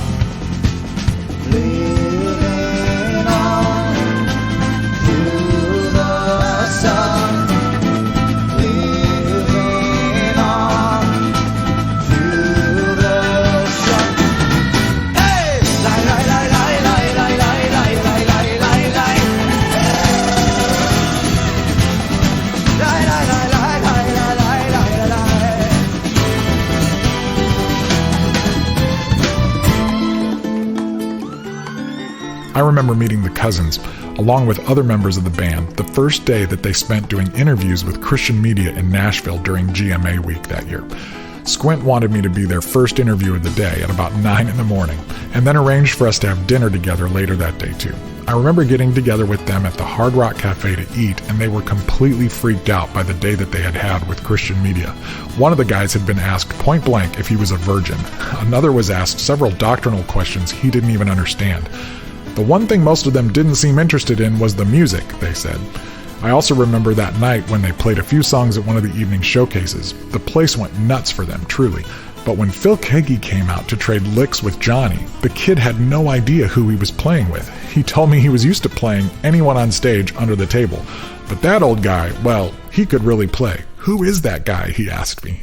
Living on through the sun. Living on through the sun. Hey! Lie, lie, lie, lie, lie, lie, lie, lie, lie, lie, lie, lie. Lie, lie, lie, lie. I remember meeting the Cousins, along with other members of the band, the first day that they spent doing interviews with Christian media in Nashville during GMA week that year. Squint wanted me to be their first interview of the day at about 9 in the morning, and then arranged for us to have dinner together later that day too. I remember getting together with them at the Hard Rock Cafe to eat, and they were completely freaked out by the day that they had with Christian media. One of the guys had been asked point blank if he was a virgin. Another was asked several doctrinal questions he didn't even understand. The one thing most of them didn't seem interested in was the music, they said. I also remember that night when they played a few songs at one of the evening showcases. The place went nuts for them, truly. But when Phil Keaggy came out to trade licks with Johnny, the kid had no idea who he was playing with. He told me he was used to playing anyone on stage under the table. But that old guy, well, he could really play. Who is that guy, he asked me.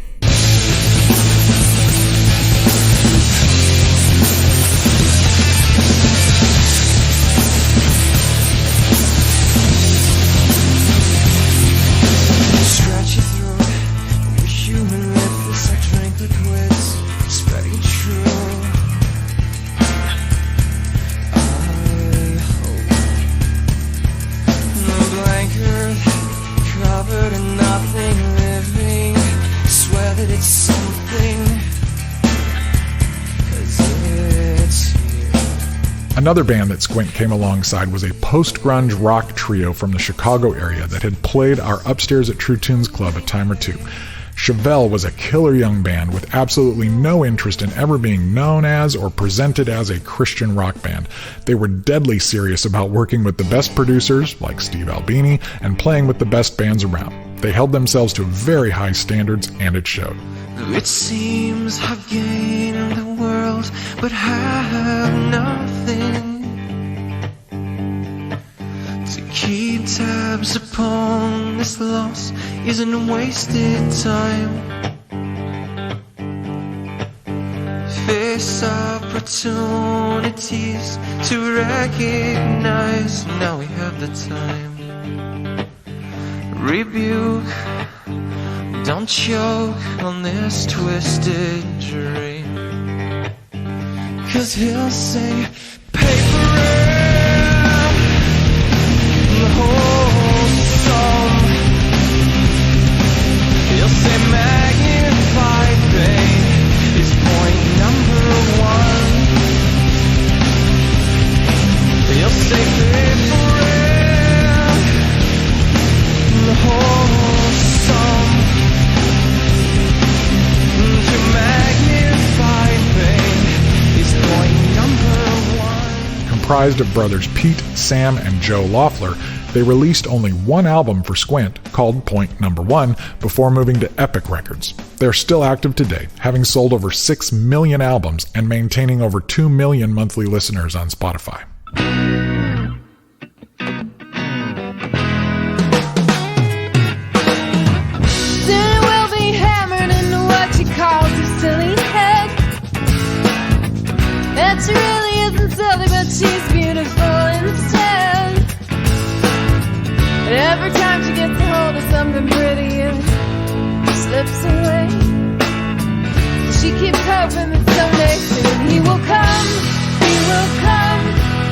Another band that Squint came alongside was a post-grunge rock trio from the Chicago area that had played our Upstairs at True Tunes Club a time or two. Chagall was a killer young band with absolutely no interest in ever being known as or presented as a Christian rock band. They were deadly serious about working with the best producers, like Steve Albini, and playing with the best bands around. They held themselves to very high standards, and it showed. It seems I've gained the world, but have nothing to keep tabs upon. This loss isn't wasted time. Face opportunities to recognize. Now we have the time. Rebuke. Don't choke on this twisted dream. 'Cause he'll say paper in the whole song. He'll say magnified pain is point number one. He'll say paper in the whole song. Comprised of brothers Pete, Sam, and Joe Loeffler, they released only one album for Squint, called Point Number 1, before moving to Epic Records. They're still active today, having sold over 6 million albums and maintaining over 2 million monthly listeners on Spotify. Soon we'll be hammered into what you call a silly head. That she really isn't silly, but she's beautiful instead. But every time she gets a hold of something pretty, it slips away. So she keeps hoping that someday soon he will come, he will come,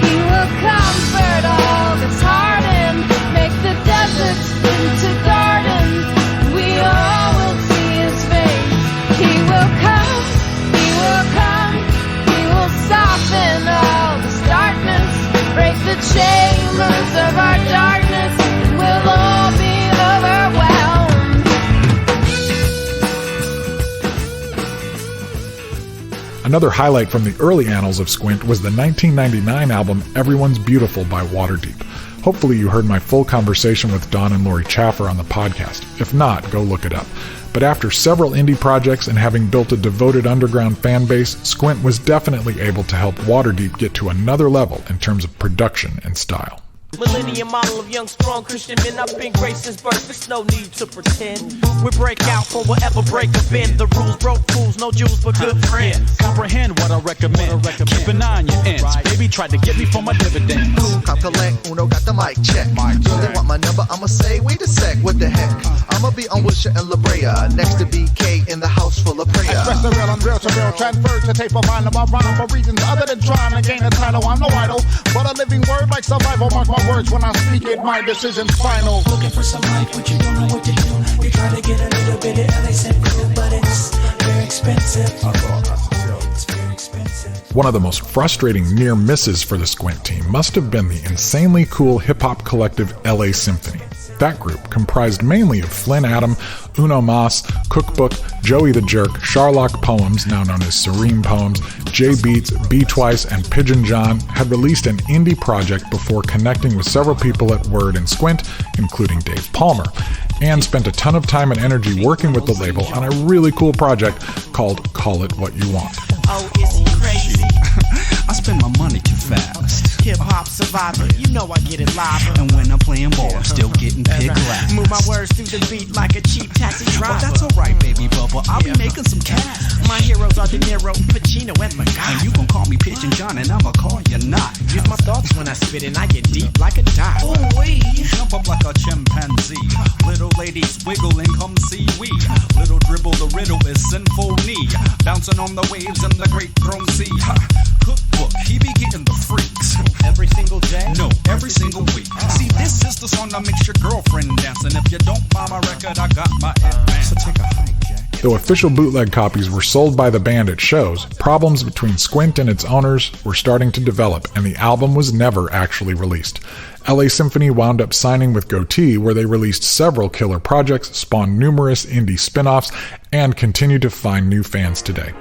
he will comfort all that's hardened, make the deserts into gardens. We all will see his face. He will come, he will come, he will soften all this darkness, break the chambers of our darkness, and we'll all be overwhelmed. Another highlight from the early annals of Squint was the 1999 album Everyone's Beautiful by Waterdeep. Hopefully you heard my full conversation with Don and Lori Chaffer on the podcast. If not, go look it up. But after several indie projects and having built a devoted underground fan base, Squint was definitely able to help Waterdeep get to another level in terms of production and style. Millennium model of young, strong Christian men. I've been great since birth, there's no need to pretend. We break out from whatever break a bend. The rules broke fools, no jewels but good friends. Comprehend what I recommend. Keep an eye on your ends. Right. Baby tried to get me for my dividends. Cop collect, Uno got the mic check. They want my number, I'ma say, wait a sec, what the heck? I'ma be on Wisher and La Brea, next to BK in the house full of prayer. Express the real and real to real, transfer to tape of mine about rhyme for reasons other than trying to gain a title. I'm no idol, but a living word like survival. Mark my words when I speak it, my decision's final. Looking for some light, but you don't know what to do. You try to get a little bit of LA simple, but it's very expensive. It's very expensive. One of the most frustrating near misses for the Squint team must have been the insanely cool hip-hop collective LA Symphony. That group, comprised mainly of Flynn Adam, Uno Mas, Cookbook, Joey the Jerk, Charlock Poems, now known as Serene Poems, J Beats, B Twice, and Pigeon John, had released an indie project before connecting with several people at Word and Squint, including Dave Palmer, and spent a ton of time and energy working with the label on a really cool project called Call It What You Want. Oh, is he crazy? I spend my money too fast. Hip-hop survivor, you know I get it live. And when I'm playing ball, I'm still getting pick last. Move my words through the beat like a cheap taxi driver. But that's alright, baby bubba, I'll be making some cash. My heroes are De Niro, Pacino, and MacGyver. And you gon' call me Pigeon John, and I'ma call you not. Use my thoughts when I spit and I get deep like a dive. Ooh-wee, jump up like a chimpanzee. Little ladies wiggle and come see we. Little dribble, the riddle is symphony. Bouncing on the waves in the great throne sea. Cookbook, he be getting the freaks. Every single day? No, every single week. See, this is the song that makes your girlfriend dance. And if you don't buy my record, I got my advance. So take a hike, Jack. Though official bootleg copies were sold by the band at shows, problems between Squint and its owners were starting to develop, and the album was never actually released. LA Symphony wound up signing with Goatee, where they released several killer projects, spawned numerous indie spin-offs, and continue to find new fans today.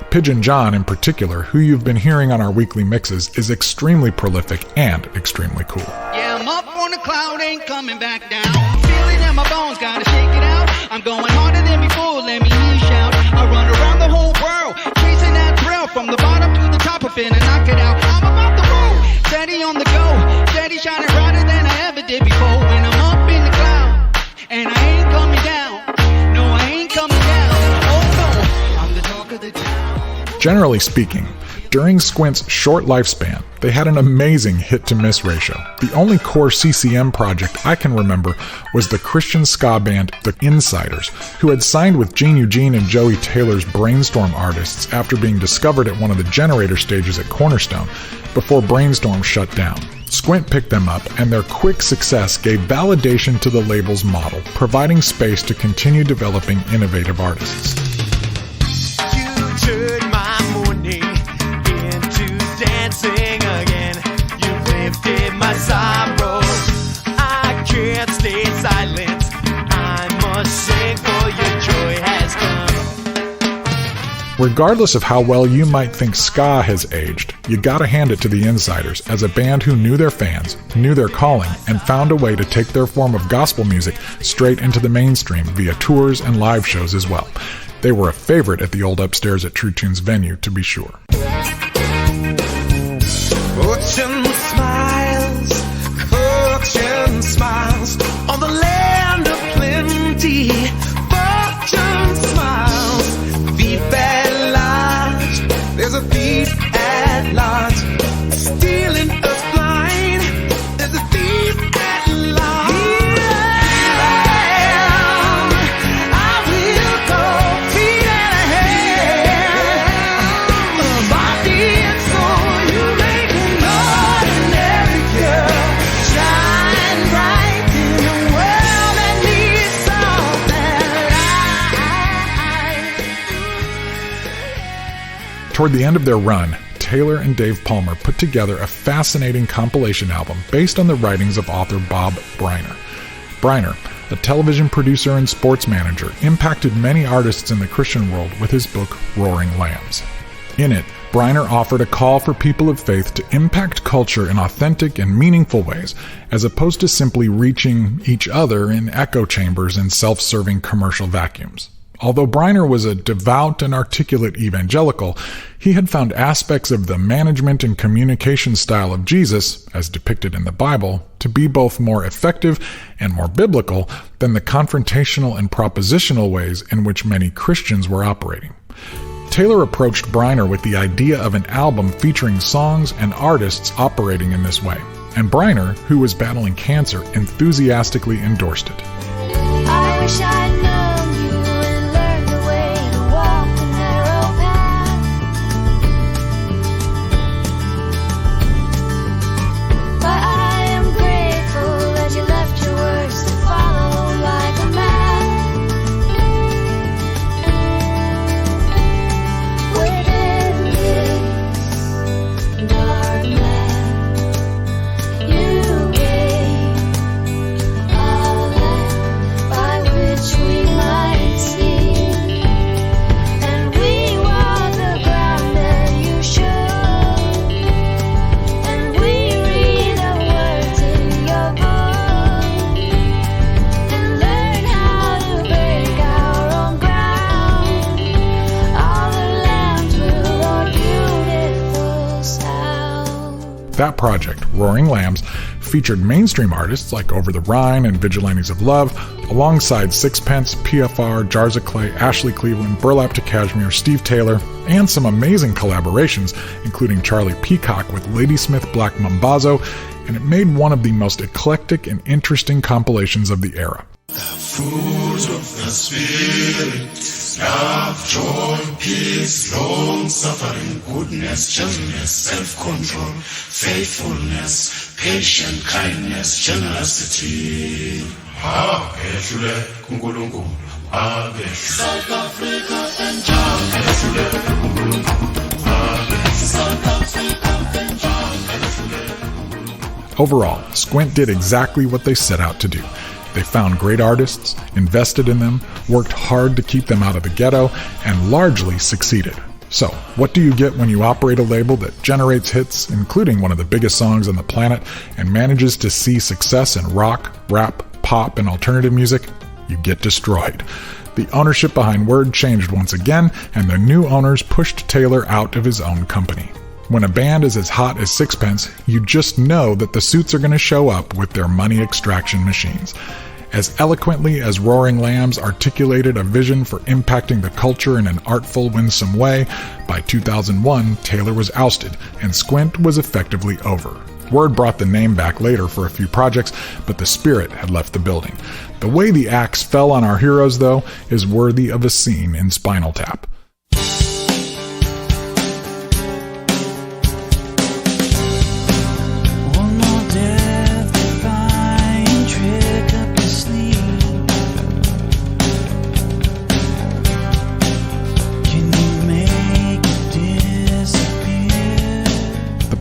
Pigeon John, in particular, who you've been hearing on our weekly mixes, is extremely prolific and extremely cool. Yeah, I'm up on the cloud, ain't coming back down. Feel it in my bones, gotta shake it out. I'm going harder than before, let me hear you shout. I run around the whole world, chasing that thrill from the bottom to the top of it and knock it out. I'm about to roll, steady on the go, steady shining brighter than I ever did before. When I'm up in the cloud, and I ain't coming down. No, I ain't coming down. Oh no, I'm the talk of the town. Generally speaking, during Squint's short lifespan, they had an amazing hit-to-miss ratio. The only core CCM project I can remember was the Christian ska band The Insiders, who had signed with Gene Eugene and Joey Taylor's Brainstorm artists after being discovered at one of the Generator stages at Cornerstone, before Brainstorm shut down. Squint picked them up, and their quick success gave validation to the label's model, providing space to continue developing innovative artists. Turn my morning into dancing again. You lifted my sorrow. I can't stay silent. I must sing for your joy has come. Regardless of how well you might think ska has aged, you gotta hand it to the Insiders as a band who knew their fans, knew their calling, and found a way to take their form of gospel music straight into the mainstream via tours and live shows as well. They were a favorite at the old Upstairs at True Tunes venue, to be sure. Fortune smiles on the land of plenty. Fortune smiles, thief at large. There's a thief at large, stealing us blind. There's a thief at large. Toward the end of their run, Taylor and Dave Palmer put together a fascinating compilation album based on the writings of author Bob Briner. Briner, a television producer and sports manager, impacted many artists in the Christian world with his book Roaring Lambs. In it, Briner offered a call for people of faith to impact culture in authentic and meaningful ways, as opposed to simply reaching each other in echo chambers and self-serving commercial vacuums. Although Briner was a devout and articulate evangelical, he had found aspects of the management and communication style of Jesus, as depicted in the Bible, to be both more effective and more biblical than the confrontational and propositional ways in which many Christians were operating. Taylor approached Briner with the idea of an album featuring songs and artists operating in this way, and Briner, who was battling cancer, enthusiastically endorsed it. I wish I'd known you and learned the way to walk the narrow path. But I am grateful that you left your words to follow like a map. Within this dark land, you gave a land by which we might see, and we walk the ground that you showed, and we read the words in your book, and learn how to break our own ground. All the lambs will roar beautiful sound. That project, Roaring Lambs, featured mainstream artists like Over the Rhine and Vigilantes of Love, alongside Sixpence, PFR, Jars of Clay, Ashley Cleveland, Burlap to Cashmere, Steve Taylor, and some amazing collaborations, including Charlie Peacock with Ladysmith Black Mambazo, and it made one of the most eclectic and interesting compilations of the era. Fruit of the Spirit, love, joy, peace, long suffering, goodness, gentleness, self-control, faithfulness, patience, kindness, generosity. South Africa and Overall, Squint did exactly what they set out to do. They found great artists, invested in them, worked hard to keep them out of the ghetto, and largely succeeded. So, what do you get when you operate a label that generates hits, including one of the biggest songs on the planet, and manages to see success in rock, rap, pop, and alternative music? You get destroyed. The ownership behind Word changed once again, and the new owners pushed Taylor out of his own company. When a band is as hot as Sixpence, you just know that the suits are going to show up with their money extraction machines. As eloquently as Roaring Lambs articulated a vision for impacting the culture in an artful, winsome way, by 2001, Taylor was ousted, and Squint was effectively over. Word brought the name back later for a few projects, but the spirit had left the building. The way the axe fell on our heroes, though, is worthy of a scene in Spinal Tap.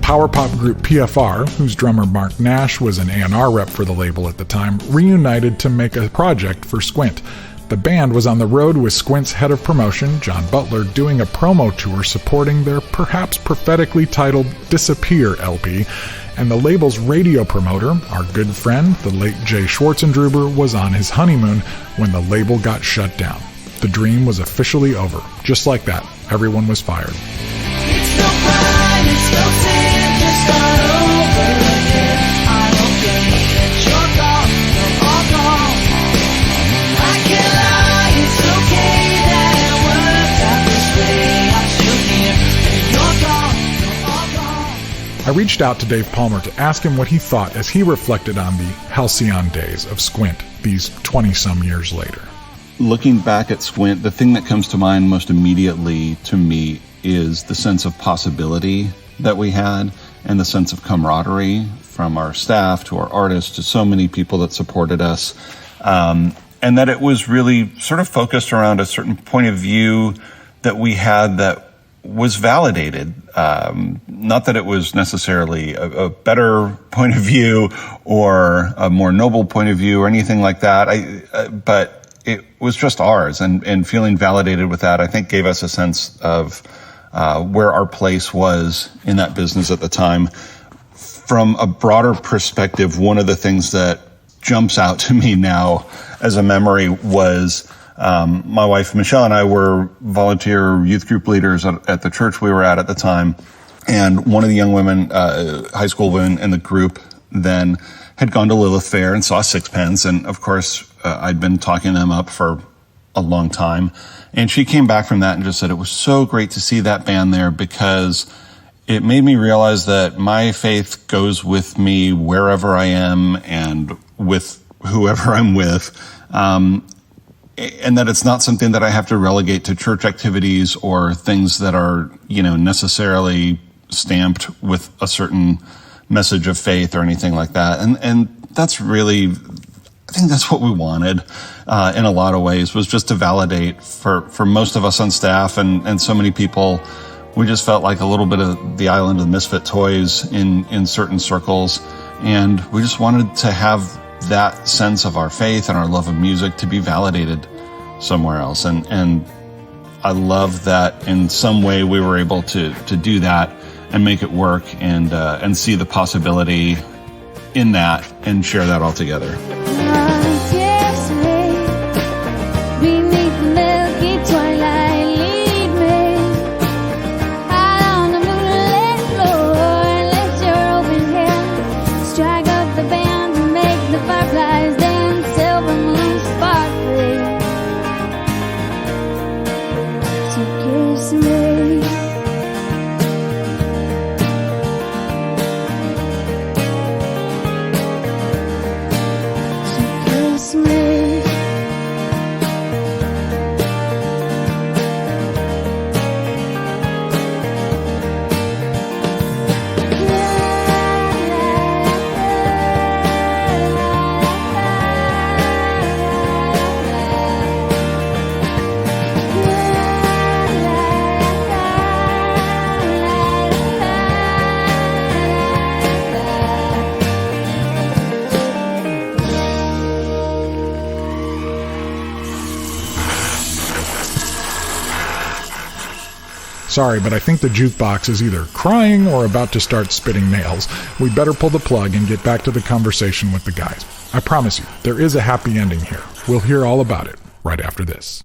Power pop group PFR, whose drummer Mark Nash was an A&R rep for the label at the time, reunited to make a project for Squint. The band was on the road with Squint's head of promotion, John Butler, doing a promo tour supporting their perhaps prophetically titled Disappear LP, and the label's radio promoter, our good friend, the late Jay Schwartzendruber, was on his honeymoon when the label got shut down. The dream was officially over. Just like that, everyone was fired. It's no crime, it's no sin, just start over again. I'm okay that you're gone, you're all gone. I can't lie, it's okay that it worked out this way. I'm still here, and you're gone, you're all gone. I reached out to Dave Palmer to ask him what he thought as he reflected on the Halcyon Days of Squint these 20-some years later. Looking back at Squint, the thing that comes to mind most immediately to me is the sense of possibility that we had and the sense of camaraderie from our staff to our artists to so many people that supported us. And that it was really sort of focused around a certain point of view that we had that was validated. Not that it was necessarily a better point of view or a more noble point of view or anything like that. But it was just ours, and feeling validated with that, I think, gave us a sense of where our place was in that business at the time. From a broader perspective, one of the things that jumps out to me now as a memory was My wife, Michelle, and I were volunteer youth group leaders at the church we were at the time. And one of the young women, high school women in the group then had gone to Lilith Fair and saw Sixpence. And of course, I'd been talking them up for a long time. And she came back from that and just said, it was so great to see that band there because it made me realize that my faith goes with me wherever I am and with whoever I'm with. And that it's not something that I have to relegate to church activities or things that are, necessarily stamped with a certain message of faith or anything like that. And that's really, I think that's what we wanted, in a lot of ways, was just to validate for most of us on staff and so many people. We just felt like a little bit of the island of misfit toys in certain circles. And we just wanted to have that sense of our faith and our love of music to be validated somewhere else. And I love that in some way we were able to do that and make it work and see the possibility in that and share that all together. Kiss me beneath the milky twilight, lead me out on the moonlit floor, lift your open hand, strike up the band and make the fireflies dance, silver moon sparkling. So kiss me. Sorry, but I think the jukebox is either crying or about to start spitting nails. We better pull the plug and get back to the conversation with the guys. I promise you, there is a happy ending here. We'll hear all about it right after this.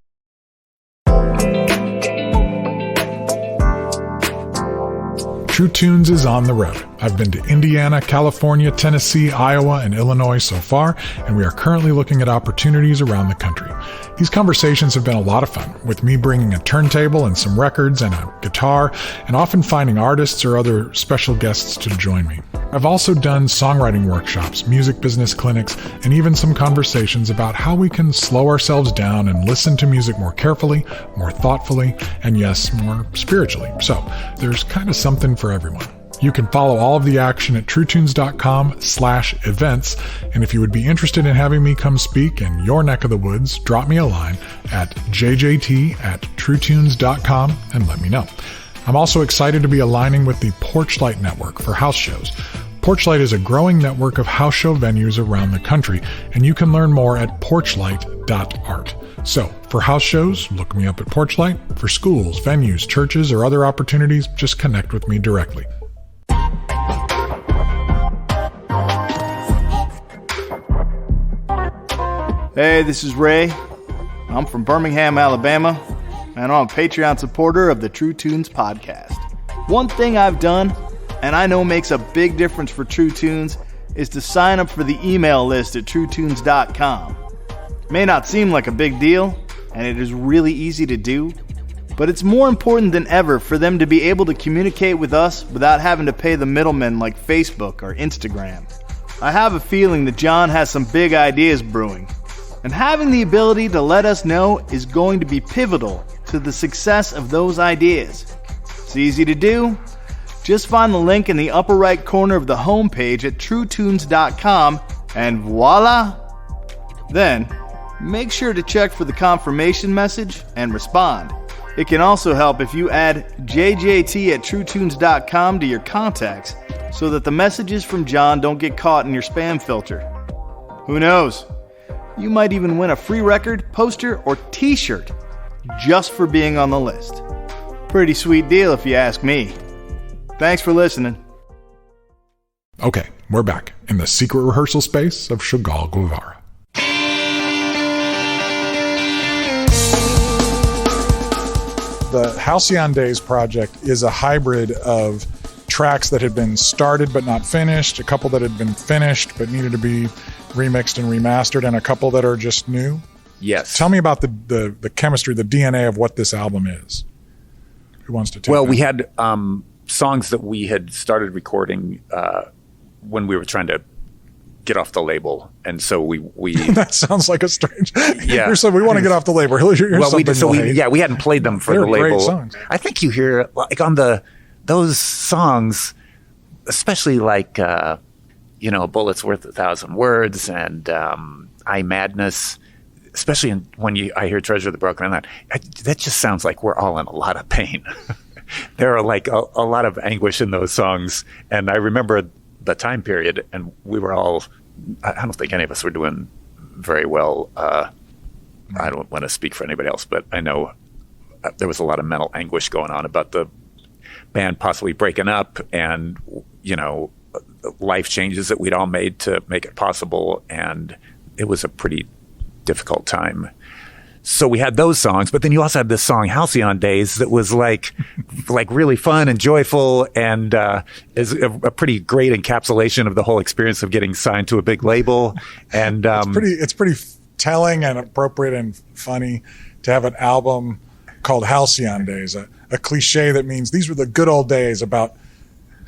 True Tunes is on the road. I've been to Indiana, California, Tennessee, Iowa, and Illinois so far, and we are currently looking at opportunities around the country. These conversations have been a lot of fun, with me bringing a turntable and some records and a guitar, and often finding artists or other special guests to join me. I've also done songwriting workshops, music business clinics, and even some conversations about how we can slow ourselves down and listen to music more carefully, more thoughtfully, and yes, more spiritually. So there's kind of something for everyone. You can follow all of the action at truetunes.com/events. And if you would be interested in having me come speak in your neck of the woods, drop me a line at jjt@truetunes.com and let me know. I'm also excited to be aligning with the Porchlight Network for house shows. Porchlight is a growing network of house show venues around the country, and you can learn more at porchlight.art. So, for house shows, look me up at Porchlight. For schools, venues, churches, or other opportunities, just connect with me directly. Hey, this is Ray. I'm from Birmingham, Alabama, and I'm a Patreon supporter of the True Tunes podcast. One thing I've done, and I know makes a big difference for True Tunes, is to sign up for the email list at truetunes.com. It may not seem like a big deal, and it is really easy to do, but it's more important than ever for them to be able to communicate with us without having to pay the middlemen like Facebook or Instagram. I have a feeling that John has some big ideas brewing, and having the ability to let us know is going to be pivotal to the success of those ideas. It's easy to do. Just find the link in the upper right corner of the homepage at truetunes.com and voila! Then, make sure to check for the confirmation message and respond. It can also help if you add jjt@truetunes.com to your contacts so that the messages from John don't get caught in your spam filter. Who knows? You might even win a free record, poster, or t-shirt just for being on the list. Pretty sweet deal if you ask me. Thanks for listening. Okay, we're back in the secret rehearsal space of Chagall Guevara. the Halcyon Days project is a hybrid of tracks that had been started but not finished, a couple that had been finished but needed to be remixed and remastered, and a couple that are just new. Yes. Tell me about the chemistry, the DNA of what this album is. Who wants to take Well, that? we had songs that we had started recording when we were trying to get off the label, and so we that sounds like a strange. Yeah. You're saying we want to get off the label. Here's we hadn't played them for They're the label. great songs. I think you hear like on those songs, especially like a bullet's worth 1,000 words and I Madness, especially when I hear Treasure of the Broken Land, that just sounds like we're all in a lot of pain. There are like a lot of anguish in those songs, and I remember the time period, and we were all, I don't think any of us were doing very well. I don't want to speak for anybody else, but I know there was a lot of mental anguish going on about the band possibly breaking up, and life changes that we'd all made to make it possible, and it was a pretty difficult time. So we had those songs, but then you also had this song Halcyon Days that was like really fun and joyful, and is a pretty great encapsulation of the whole experience of getting signed to a big label. And it's pretty telling and appropriate and funny to have an album called Halcyon Days, a cliche that means these were the good old days, about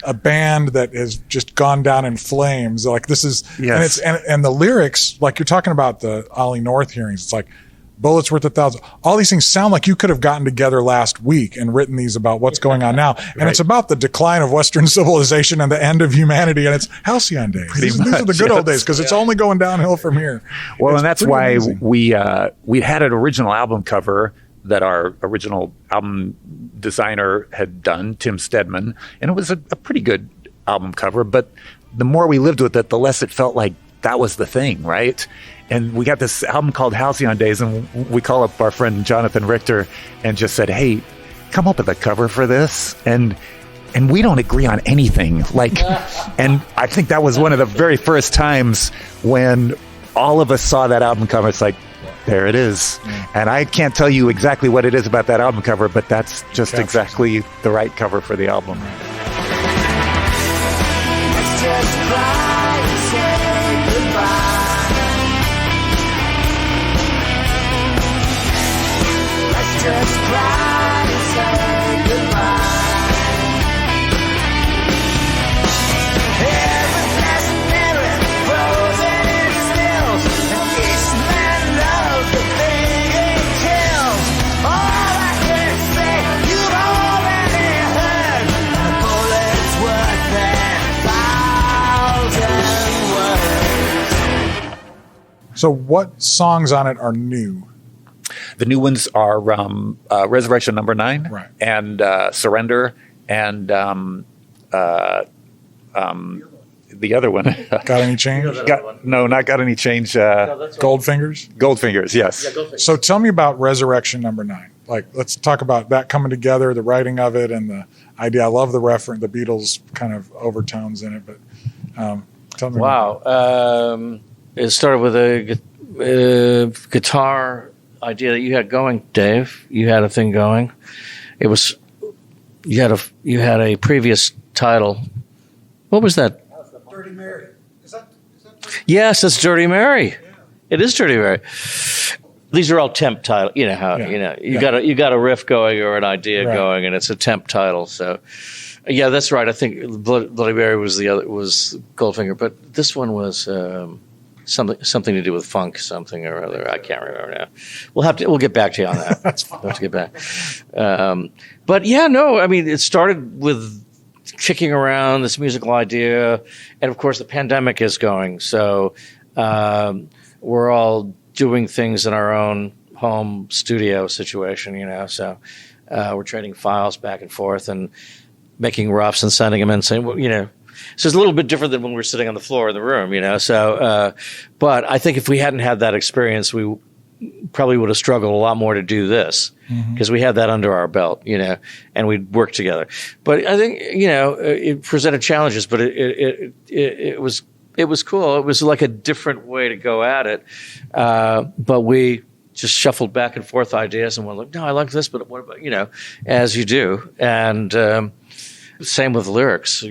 a band that has just gone down in flames. Like this is, yes. and the lyrics, like you're talking about the Ollie North hearings, it's like bullets worth 1,000. All these things sound like you could have gotten together last week and written these about what's going on now. And it's about the decline of Western civilization and the end of humanity. And it's Halcyon Days. These are the good old days, because it's only going downhill from here. Well, It's and that's pretty why amazing. we had an original album cover that our original album designer had done, Tim Stedman, and it was a pretty good album cover. But the more we lived with it, the less it felt like that was the thing, right? And we got this album called Halcyon Days, and we call up our friend Jonathan Richter and just said, hey, come up with a cover for this. And we don't agree on anything. And I think that was one of the very first times when all of us saw that album cover. It's like, there it is. And I can't tell you exactly what it is about that album cover, but that's just exactly the right cover for the album. Let's just cry and say goodbye. Let's just cry and say goodbye. Every pleasant memory frozen in stills, and each man knows the thing it kills. All I can say, you've already heard. A bullet's worth 1,000 words. So what songs on it are new? The new ones are Resurrection Number 9, right, and Surrender, and the other one. Got Any Change? No, not Got Any Change. Goldfingers? Goldfingers, yes. So tell me about Resurrection Number 9. Like, let's talk about that coming together, the writing of it, and the idea. I love the Beatles kind of overtones in it, but tell me. Wow. It started with a guitar idea that you had going, Dave. You had a thing going. It was you had a previous title. What was that? Dirty Mary. Yes, that's Dirty Mary. Yeah. It is Dirty Mary. These are all temp titles. You know how you got a riff going or an idea going, and it's a temp title. So, yeah, that's right. I think Bloody Mary was was Goldfinger, but this one was something to do with funk, something or other. I can't remember now. We'll get back to you on that. That's fine. We'll have to get back. But yeah, no. I mean, it started with kicking around this musical idea, and of course, the pandemic is going. So we're all doing things in our own home studio situation, So we're trading files back and forth and making roughs and sending them in, saying, well, So it's a little bit different than when we're sitting on the floor in the room, So, but I think if we hadn't had that experience, we probably would have struggled a lot more to do this because we had that under our belt, and we'd work together. But I think, it presented challenges, but it was cool. It was like a different way to go at it. But we just shuffled back and forth ideas, and we're like, no, I like this, but what about, as you do. And same with lyrics,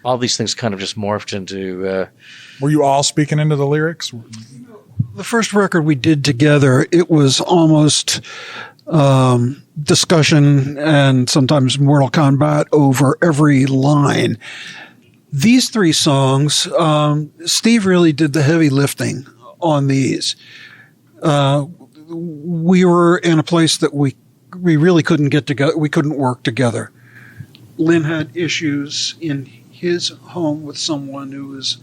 all these things kind of just morphed into. Were you all speaking into the lyrics? The first record we did together, it was almost discussion and sometimes Mortal Kombat over every line. These 3 songs, Steve really did the heavy lifting on these. We were in a place that we really couldn't get together. We couldn't work together. Lynn had issues in his home with someone who was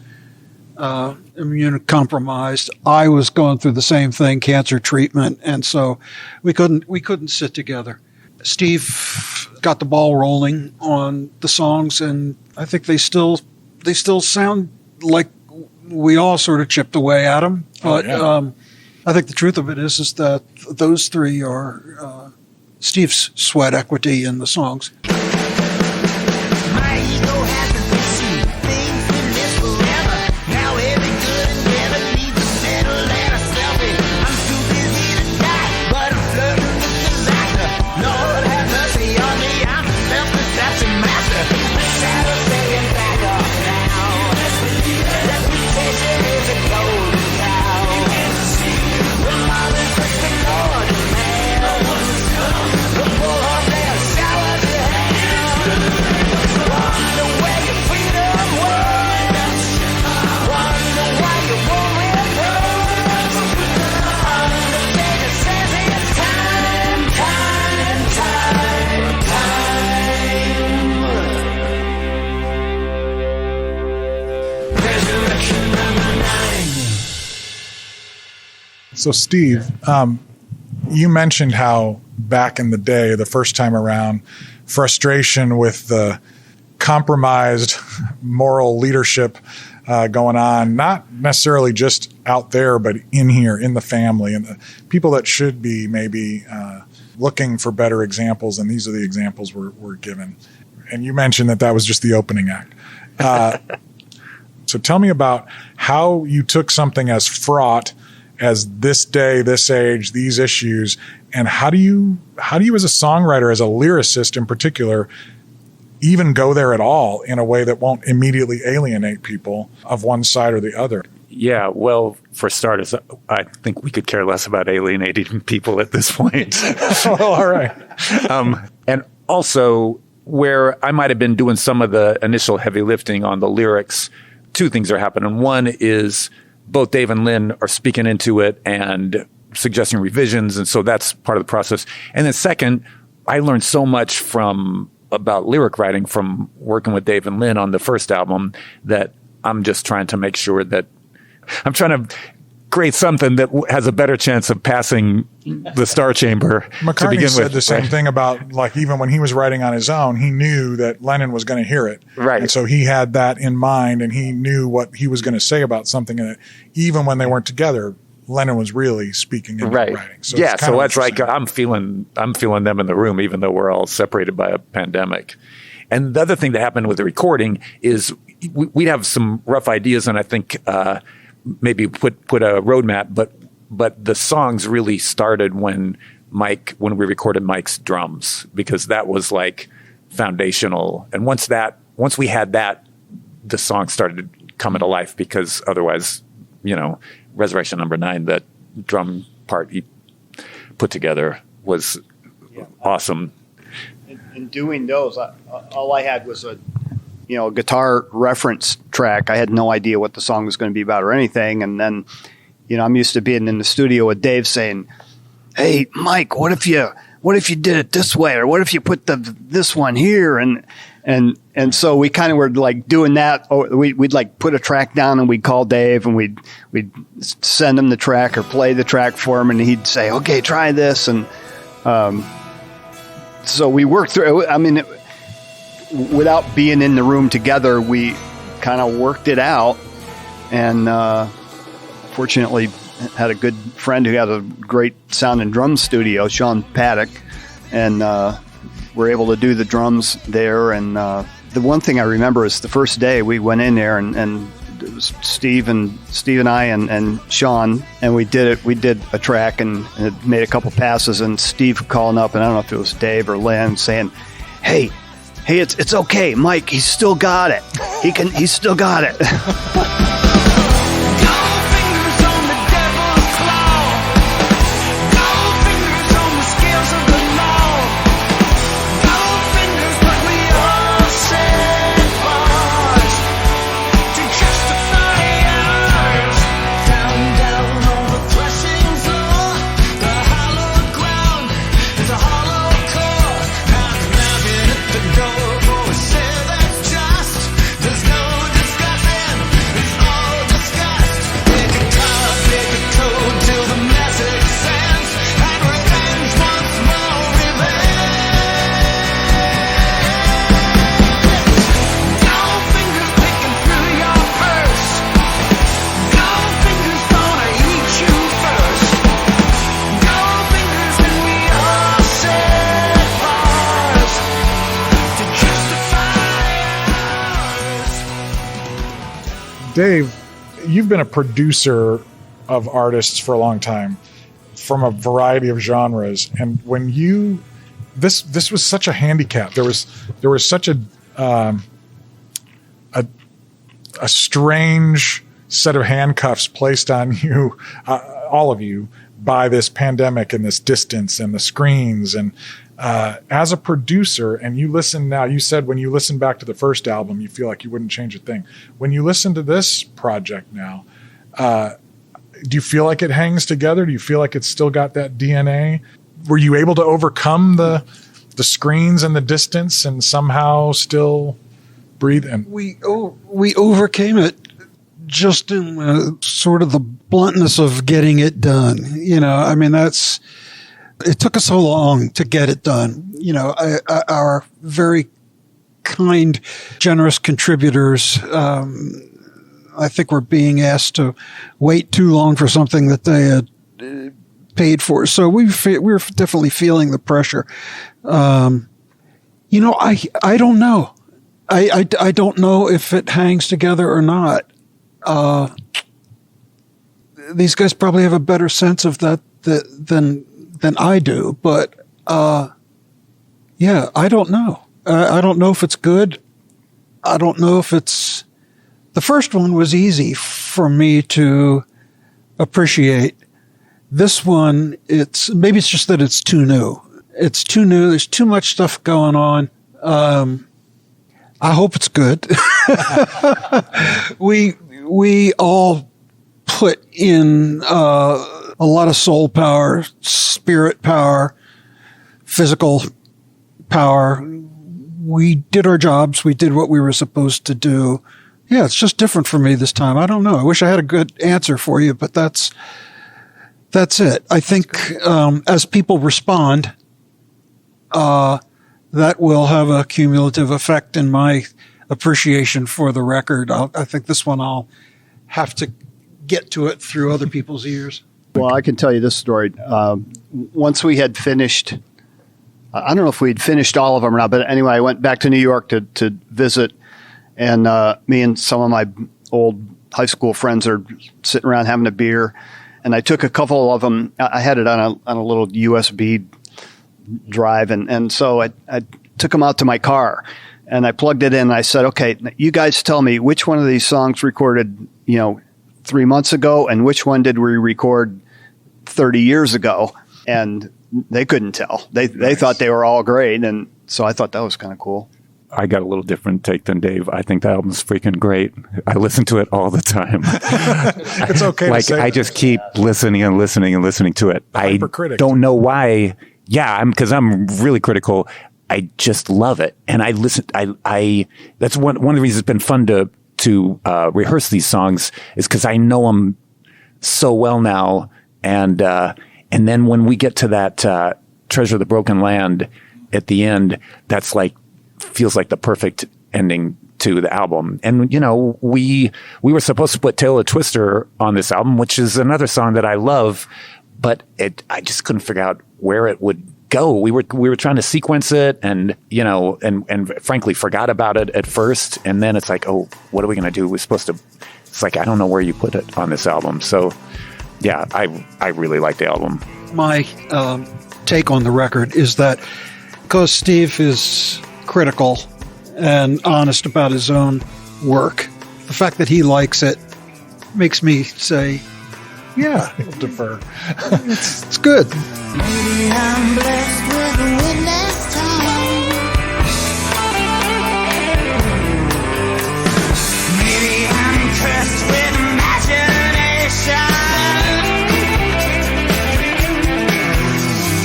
immunocompromised. I was going through the same thing, cancer treatment, and so we couldn't sit together. Steve got the ball rolling on the songs, and I think they still sound like we all sort of chipped away at them. But I think the truth of it is that those 3 are Steve's sweat equity in the songs. So, Steve, you mentioned how back in the day, the first time around, frustration with the compromised moral leadership going on, not necessarily just out there, but in here, in the family, and the people that should be maybe looking for better examples, and these are the examples we're given. And you mentioned that was just the opening act. So tell me about how you took something as fraught as this day, this age, these issues, and how do you as a songwriter, as a lyricist in particular, even go there at all in a way that won't immediately alienate people of one side or the other? Yeah, well, for starters, I think we could care less about alienating people at this point. Well, all right. And also, where I might have been doing some of the initial heavy lifting on the lyrics, 2 things are happening. One is both Dave and Lynn are speaking into it and suggesting revisions, and so that's part of the process. And then second, I learned so much about lyric writing from working with Dave and Lynn on the first album that I'm just trying to make sure that I'm trying to create something that has a better chance of passing the Star Chamber to begin said with. The same thing about, like, even when he was writing on his own, he knew that Lennon was going to hear it. Right. And so he had that in mind, and he knew what he was going to say about something. And even when they weren't together, Lennon was really speaking in the writing. So yeah, so that's like I'm feeling them in the room, even though we're all separated by a pandemic. And the other thing that happened with the recording is we'd have some rough ideas, and I think maybe put a roadmap, but the songs really started when we recorded Mike's drums, because that was like foundational. And once we had that, the song started coming to life, because otherwise, Resurrection Number 9, that drum part he put together was awesome. In doing those, all I had was a guitar reference track. I had no idea what the song was going to be about or anything. And then, I'm used to being in the studio with Dave saying, "Hey, Mike, what if you did it this way? Or what if you put this one here?" And so we kind of were like doing that. We'd like put a track down, and we'd call Dave, and we'd send him the track or play the track for him, and he'd say, "Okay, try this." And so we worked through. I mean, without being in the room together, we kind of worked it out, and fortunately had a good friend who had a great sound and drum studio, Sean Paddock, and we're able to do the drums there. And the one thing I remember is the first day we went in there and It was Steve and I and Sean, and we did it. We did a track and it made a couple passes, and Steve calling up, and I don't know if it was Dave or Lynn, saying, "Hey, it's okay, Mike. He's still got it. He's still got it." Dave, you've been a producer of artists for a long time from a variety of genres. And when you, this was such a handicap. There was such a strange set of handcuffs placed on you, all of you, by this pandemic and this distance and the screens. And as a producer, and you listen now, you said when you listen back to the first album, you feel like you wouldn't change a thing. When you listen to this project now, do you feel like it hangs together? Do you feel like it's still got that DNA? Were you able to overcome the screens and the distance and somehow still breathe? And we overcame it just in sort of the bluntness of getting it done. You know, I mean, it took us so long to get it done. You know, our very kind, generous contributors, I think were being asked to wait too long for something that they had paid for. So we were definitely feeling the pressure. You know, I don't know. I don't know if it hangs together or not. These guys probably have a better sense of that than I do, but yeah, I don't know. I don't know if it's good. I don't know if it's. The first one was easy for me to appreciate. This one, maybe it's just that it's too new. It's too new. There's too much stuff going on. I hope it's good. We all put in a lot of soul power, spirit power, physical power. We did our jobs. We did what we were supposed to do. Yeah, it's just different for me this time. I don't know. I wish I had a good answer for you, but that's it. I think as people respond, that will have a cumulative effect in my appreciation for the record. I think this one I'll have to get to it through other people's ears. Well, I can tell you this story. Once we had finished, I don't know if we'd finished all of them or not, but anyway, I went back to New York to visit, and me and some of my old high school friends are sitting around having a beer, and I took a couple of them. I had it on a little USB drive, and so I took them out to my car, and I plugged it in, and I said, okay, you guys tell me which one of these songs recorded, 3 months ago, and which one did we record 30 years ago? And they couldn't tell. They thought they were all great, and so I thought that was kind of cool. I got a little different take than Dave. I think the album's freaking great. I listen to it all the time. It's okay. Like, I just keep listening and listening and listening to it. I don't know why. Yeah, because I'm really critical. I just love it, and I listen. I that's one of the reasons it's been fun to rehearse these songs, is because I know them so well now, and then when we get to that Treasure of the Broken Land at the end, that's like feels like the perfect ending to the album. And we were supposed to put Tale of Twister on this album, which is another song that I love, but I just couldn't figure out where it would go. We were trying to sequence it, and frankly forgot about it at first, and then it's like, oh, what are we going to do? We're supposed to it's like, I don't know where you put it on this album. So, yeah, I really like the album. My take on the record is that because Steve is critical and honest about his own work, the fact that he likes it makes me say, yeah, I'll defer. It's good. Maybe I'm blessed with a witness time. Maybe I'm cursed with imagination.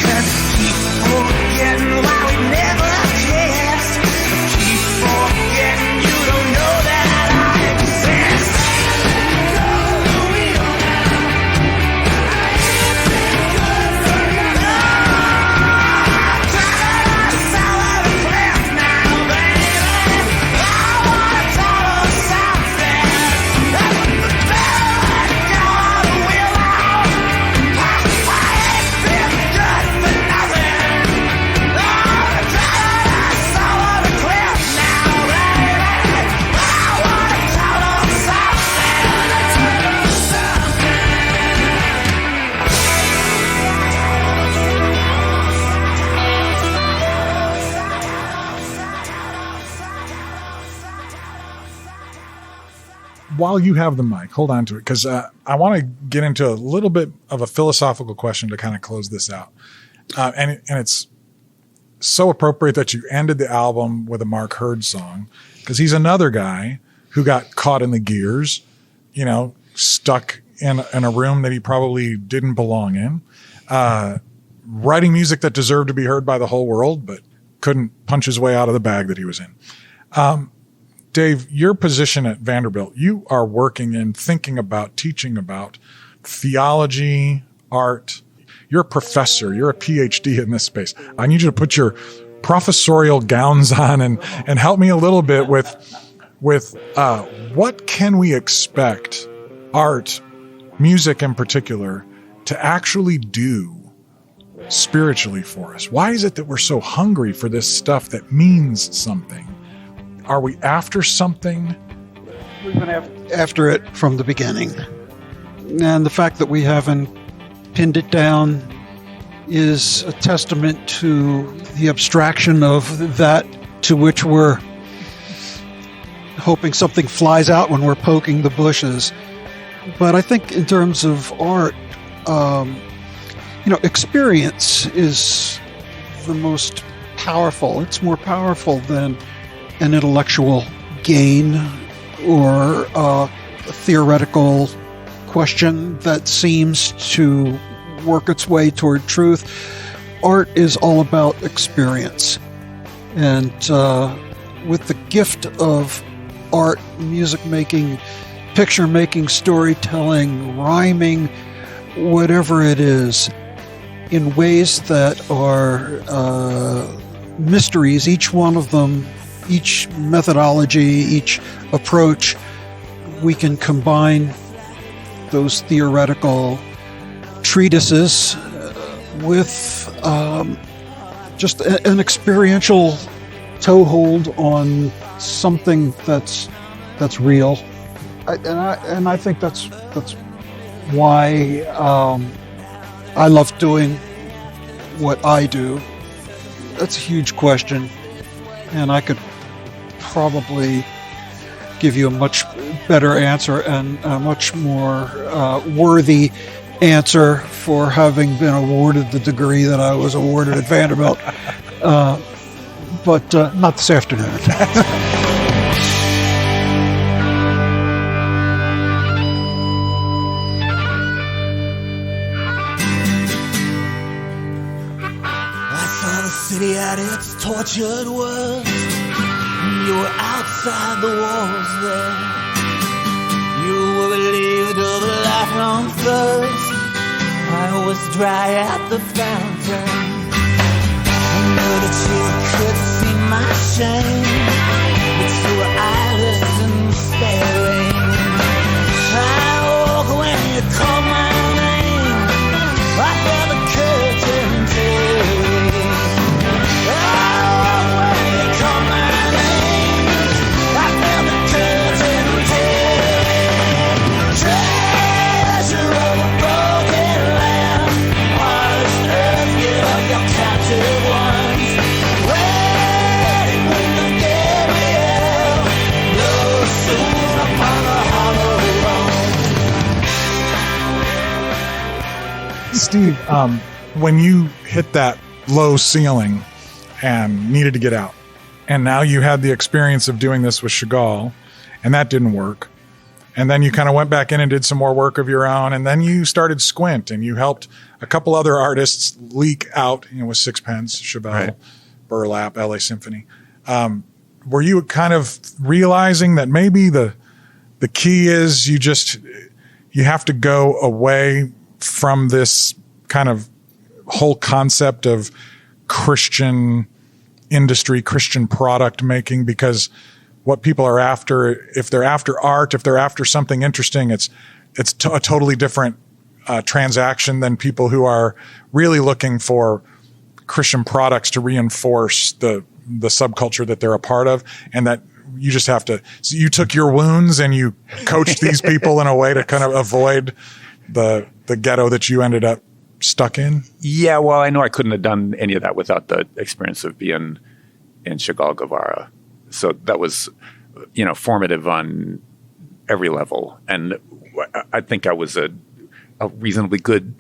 'Cause I keep forgetting why we never kissed. I keep forgetting you don't know that I exist. While you have the mic, hold on to it, because I want to get into a little bit of a philosophical question to kind of close this out. And it's so appropriate that you ended the album with a Mark Hurd song, because he's another guy who got caught in the gears, you know, stuck in a room that he probably didn't belong in, writing music that deserved to be heard by the whole world, but couldn't punch his way out of the bag that he was in. Dave, your position at Vanderbilt, you are working and thinking about, teaching about theology, art. You're a professor. You're a PhD in this space. I need you to put your professorial gowns on and help me a little bit with what can we expect art, music in particular, to actually do spiritually for us? Why is it that we're so hungry for this stuff that means something? Are we after something? We've been after it from the beginning. And the fact that we haven't pinned it down is a testament to the abstraction of that to which we're hoping something flies out when we're poking the bushes. But I think in terms of art, experience is the most powerful. It's more powerful than an intellectual gain or a theoretical question that seems to work its way toward truth. Art is all about experience. And with the gift of art, music making, picture making, storytelling, rhyming, whatever it is, in ways that are mysteries, each one of them, each methodology, each approach, we can combine those theoretical treatises with just an experiential toehold on something that's real. I think that's why I love doing what I do. That's a huge question, and I could probably give you a much better answer and a much more worthy answer for having been awarded the degree that I was awarded at Vanderbilt. But not this afternoon. City at its tortured worst. You were outside the walls there. You were relieved of a lifelong thirst. I was dry at the fountain. I knew that you could see my shame, but you were eyeless and staring. I woke when you called my name. I felt the curtain tear. Steve, when you hit that low ceiling and needed to get out, and now you had the experience of doing this with Chagall, and that didn't work. And then you kind of went back in and did some more work of your own, and then you started Squint, and you helped a couple other artists leak out, with Sixpence, Chevelle, Right. Burlap, LA Symphony. Were you kind of realizing that maybe the key is you have to go away from this kind of whole concept of Christian industry, Christian product making, because what people are after, if they're after art, if they're after something interesting, it's a totally different transaction than people who are really looking for Christian products to reinforce the subculture that they're a part of, and that you just have to. So you took your wounds and you coached these people in a way to kind of avoid the ghetto that you ended up stuck in. Yeah, well, I know I couldn't have done any of that without the experience of being in Chagall Guevara. So that was, formative on every level. And I think I was a reasonably good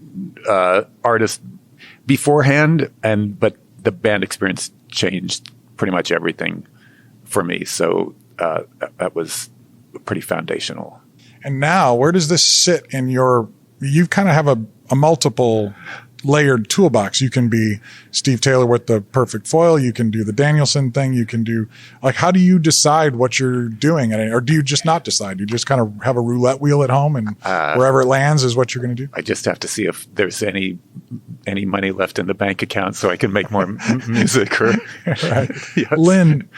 artist beforehand, but the band experience changed pretty much everything for me. So that was pretty foundational. And now, where does this sit in you kind of have a multiple layered toolbox. You can be Steve Taylor with the perfect foil. You can do the Danielson thing. You can do, how do you decide what you're doing? Or do you just not decide? You just kind of have a roulette wheel at home, and wherever it lands is what you're going to do? I just have to see if there's any money left in the bank account so I can make more music. Or right. Yes. Lynn,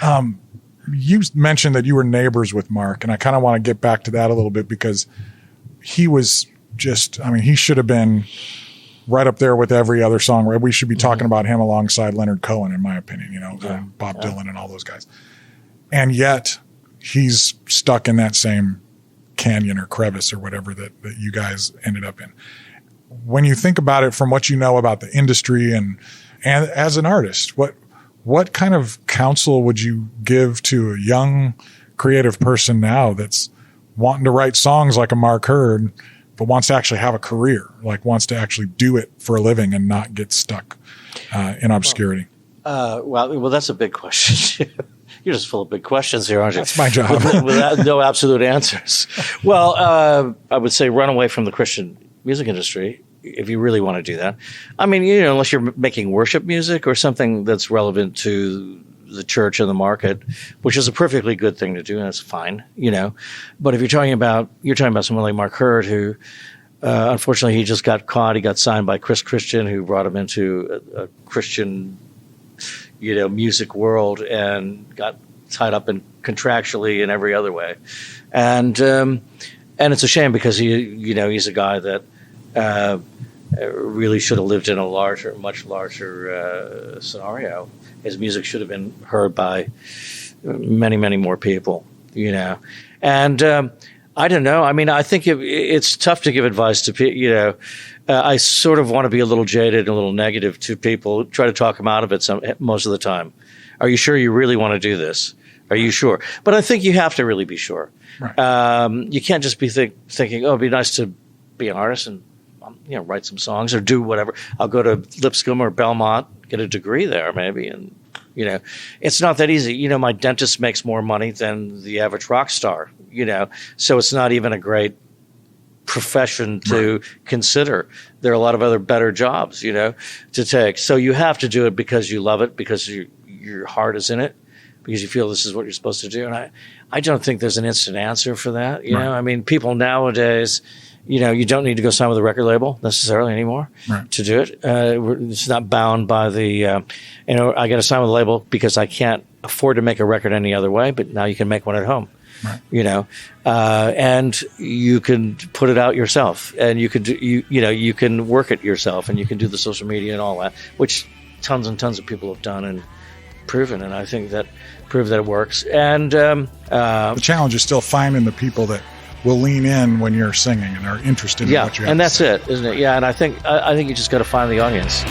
you mentioned that you were neighbors with Mark, and I kind of want to get back to that a little bit, because he was he should have been right up there with every other song. We should be talking about him alongside Leonard Cohen, in my opinion, Bob Dylan and all those guys. And yet he's stuck in that same canyon or crevice or whatever that you guys ended up in. When you think about it from what you know about the industry and as an artist, what kind of counsel would you give to a young creative person now that's wanting to write songs like a Mark Hurd, but wants to actually have a career, wants to actually do it for a living and not get stuck in obscurity? Well, that's a big question. You're just full of big questions here, aren't you? That's my job. with no absolute answers. Well, I would say run away from the Christian music industry if you really want to do that. Unless you're making worship music or something that's relevant to the church and the market, which is a perfectly good thing to do, and that's fine, But if you're talking about someone like Mark Hurd, who unfortunately he just got caught. He got signed by Chris Christian, who brought him into a Christian, music world, and got tied up in contractually in every other way, and it's a shame, because he's a guy that really should have lived in a much larger scenario. His music should have been heard by many, many more people, And I don't know. I think it's tough to give advice to people. I sort of want to be a little jaded and a little negative to people, try to talk them out of it most of the time. Are you sure you really want to do this? Are you sure? But I think you have to really be sure. Right. You can't just be thinking, it'd be nice to be an artist and write some songs or do whatever. I'll go to Lipscomb or Belmont, get a degree there maybe, and it's not that easy. My dentist makes more money than the average rock star, so it's not even a great profession to consider. There are a lot of other better jobs, to take. So you have to do it because you love it, because your heart is in it, because you feel this is what you're supposed to do. And I don't think there's an instant answer for that. People nowadays, you don't need to go sign with a record label necessarily anymore to do it. It's not bound by the, I got to sign with a label because I can't afford to make a record any other way, but now you can make one at home, and you can put it out yourself, and you can you can work it yourself, and you can do the social media and all that, which tons and tons of people have done and proven, and I think that prove that it works. And the challenge is still finding the people that will lean in when you're singing and are interested in what you have and to that's say. it, isn't it? Yeah, and I think you just got to find the audience.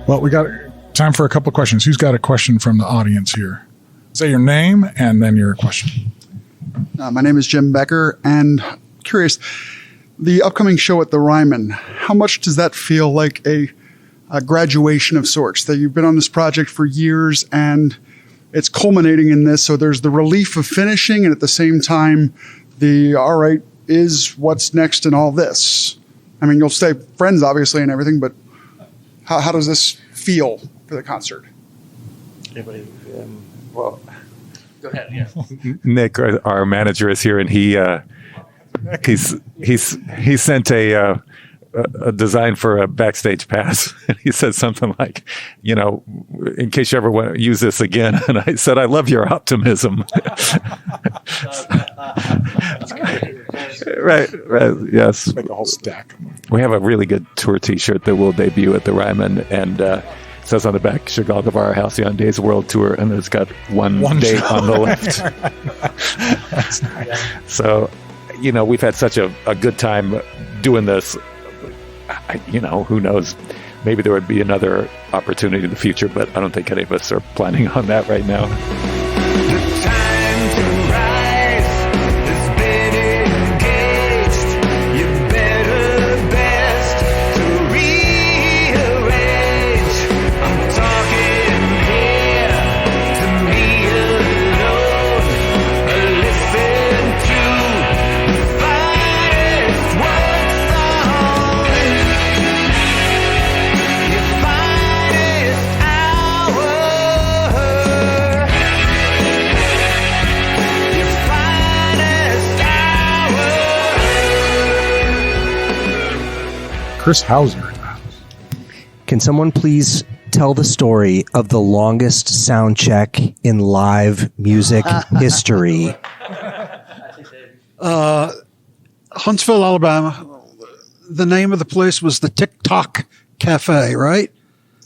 Well, we got time for a couple of questions. Who's got a question from the audience here? Say your name and then your question. My name is Jim Becker, and curious, the upcoming show at the Ryman, how much does that feel like a graduation of sorts? That you've been on this project for years and it's culminating in this, so there's the relief of finishing and at the same time the, all right, is what's next in all this? I mean, you'll stay friends, obviously, and everything, but how does this feel for the concert? Anybody? Well, go ahead. Yeah. Nick, our manager, is here, and he sent a design for a backstage pass. And he said something like, you know, in case you ever want to use this again. And I said, I love your optimism. Right, yes. Make a whole stack. We have a really good tour T-shirt that will debut at the Ryman, and it says on the back, Chagall Guevara Halcyon Days World Tour, and it's got one date on the left. That's nice. So, you know, we've had such a good time doing this. You know, who knows? Maybe there would be another opportunity in the future, but I don't think any of us are planning on that right now. Chris Hauser. Can someone please tell the story of the longest sound check in live music history? Huntsville, Alabama. The name of the place was the Tick Tock Cafe, right?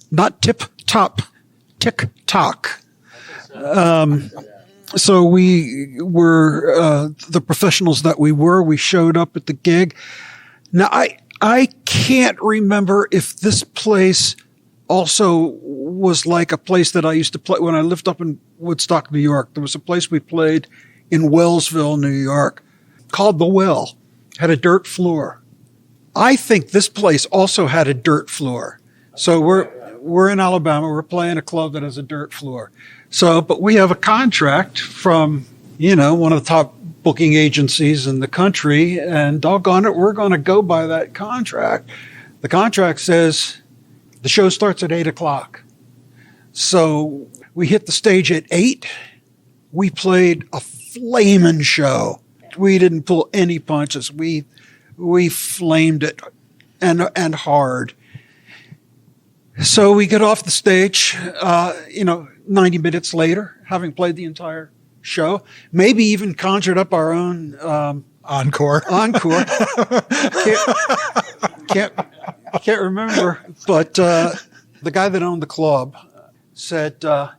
Not Tip Top, Tick Tock. So we were the professionals that we were. We showed up at the gig. Now, I can't remember if this place also was like a place that I used to play when I lived up in Woodstock, New York. There was a place we played in Wellsville, New York, called The Well. Had a dirt floor. I think this place also had a dirt floor. So we're in Alabama. We're playing a club that has a dirt floor. So, but we have a contract from, you know, one of the top booking agencies in the country, and doggone it, we're going to go by that contract. The contract says the show starts at 8:00. So we hit the stage at 8. We played a flaming show. We didn't pull any punches. We flamed it and hard. So we get off the stage, 90 minutes later, having played the entire show, maybe even conjured up our own encore. Can't remember, but the guy that owned the club said, "Well,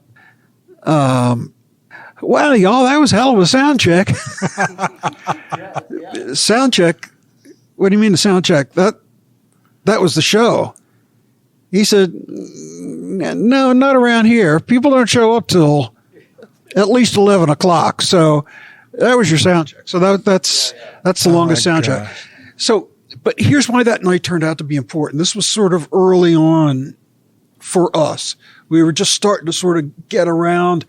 y'all, that was a hell of a sound check." Sound check? What do you mean the sound check? That was the show. He said, "No, not around here. People don't show up till at least 11:00. So that was your sound check." So that's the longest sound check. So, but here's why that night turned out to be important. This was sort of early on for us. We were just starting to sort of get around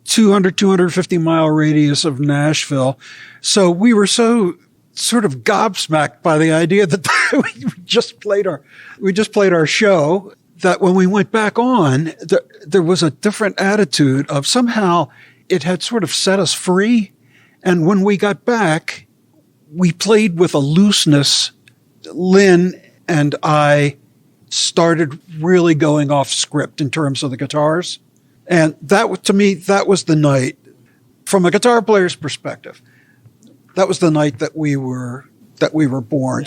250 mile radius of Nashville. So we were so sort of gobsmacked by the idea that we just played our show, that when we went back on, there was a different attitude of somehow it had sort of set us free. And when we got back, we played with a looseness. Lynn and I started really going off script in terms of the guitars. And that, to me, that was the night, from a guitar player's perspective, that was the night that we were born.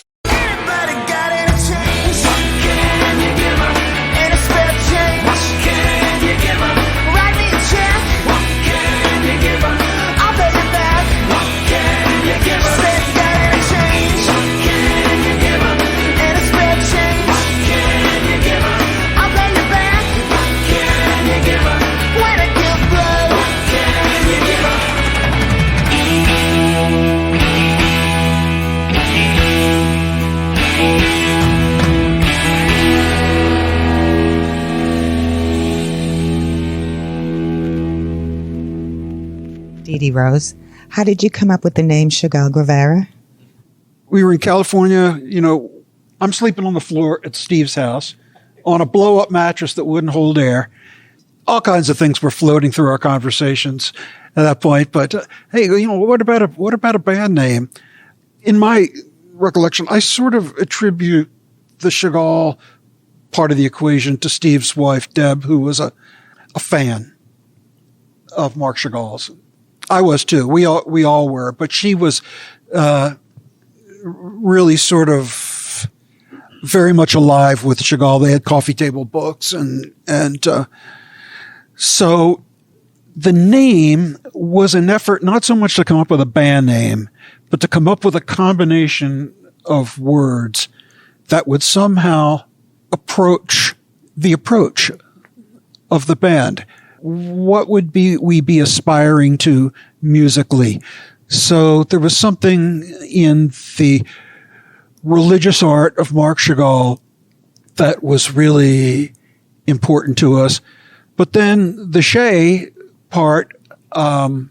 I'll pay you back. Dee Dee Rose. How did you come up with the name Chagall Guevara? We were in California. I'm sleeping on the floor at Steve's house on a blow-up mattress that wouldn't hold air. All kinds of things were floating through our conversations at that point. But hey, what about a band name? In my recollection, I sort of attribute the Chagall part of the equation to Steve's wife, Deb, who was a fan of Marc Chagall's. I was too. We all were, but she was really sort of very much alive with Chagall. They had coffee table books, and so the name was an effort not so much to come up with a band name, but to come up with a combination of words that would somehow approach the approach of the band. What would we be aspiring to musically? So there was something in the religious art of Marc Chagall that was really important to us. But then the Che part, I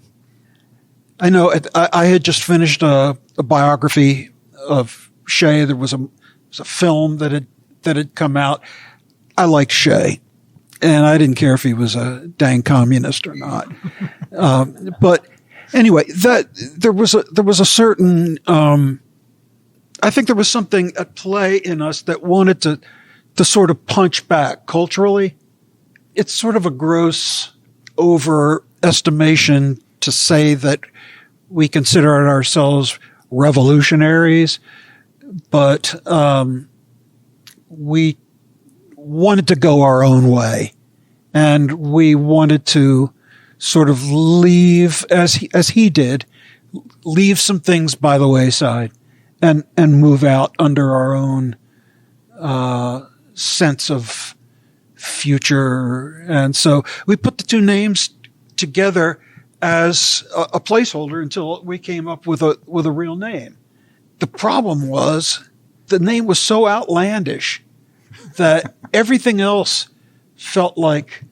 know I had just finished a biography of Che. There was a film that had come out. I liked Che, and I didn't care if he was a dang communist or not. But anyway, there was a certain. I think there was something at play in us that wanted to sort of punch back culturally. It's sort of a gross overestimation to say that we consider ourselves revolutionaries, but we wanted to go our own way, and we wanted to sort of leave, as he did, leave some things by the wayside and move out under our own sense of future. And so we put the two names together as a placeholder until we came up with a real name. The problem was the name was so outlandish that everything else felt like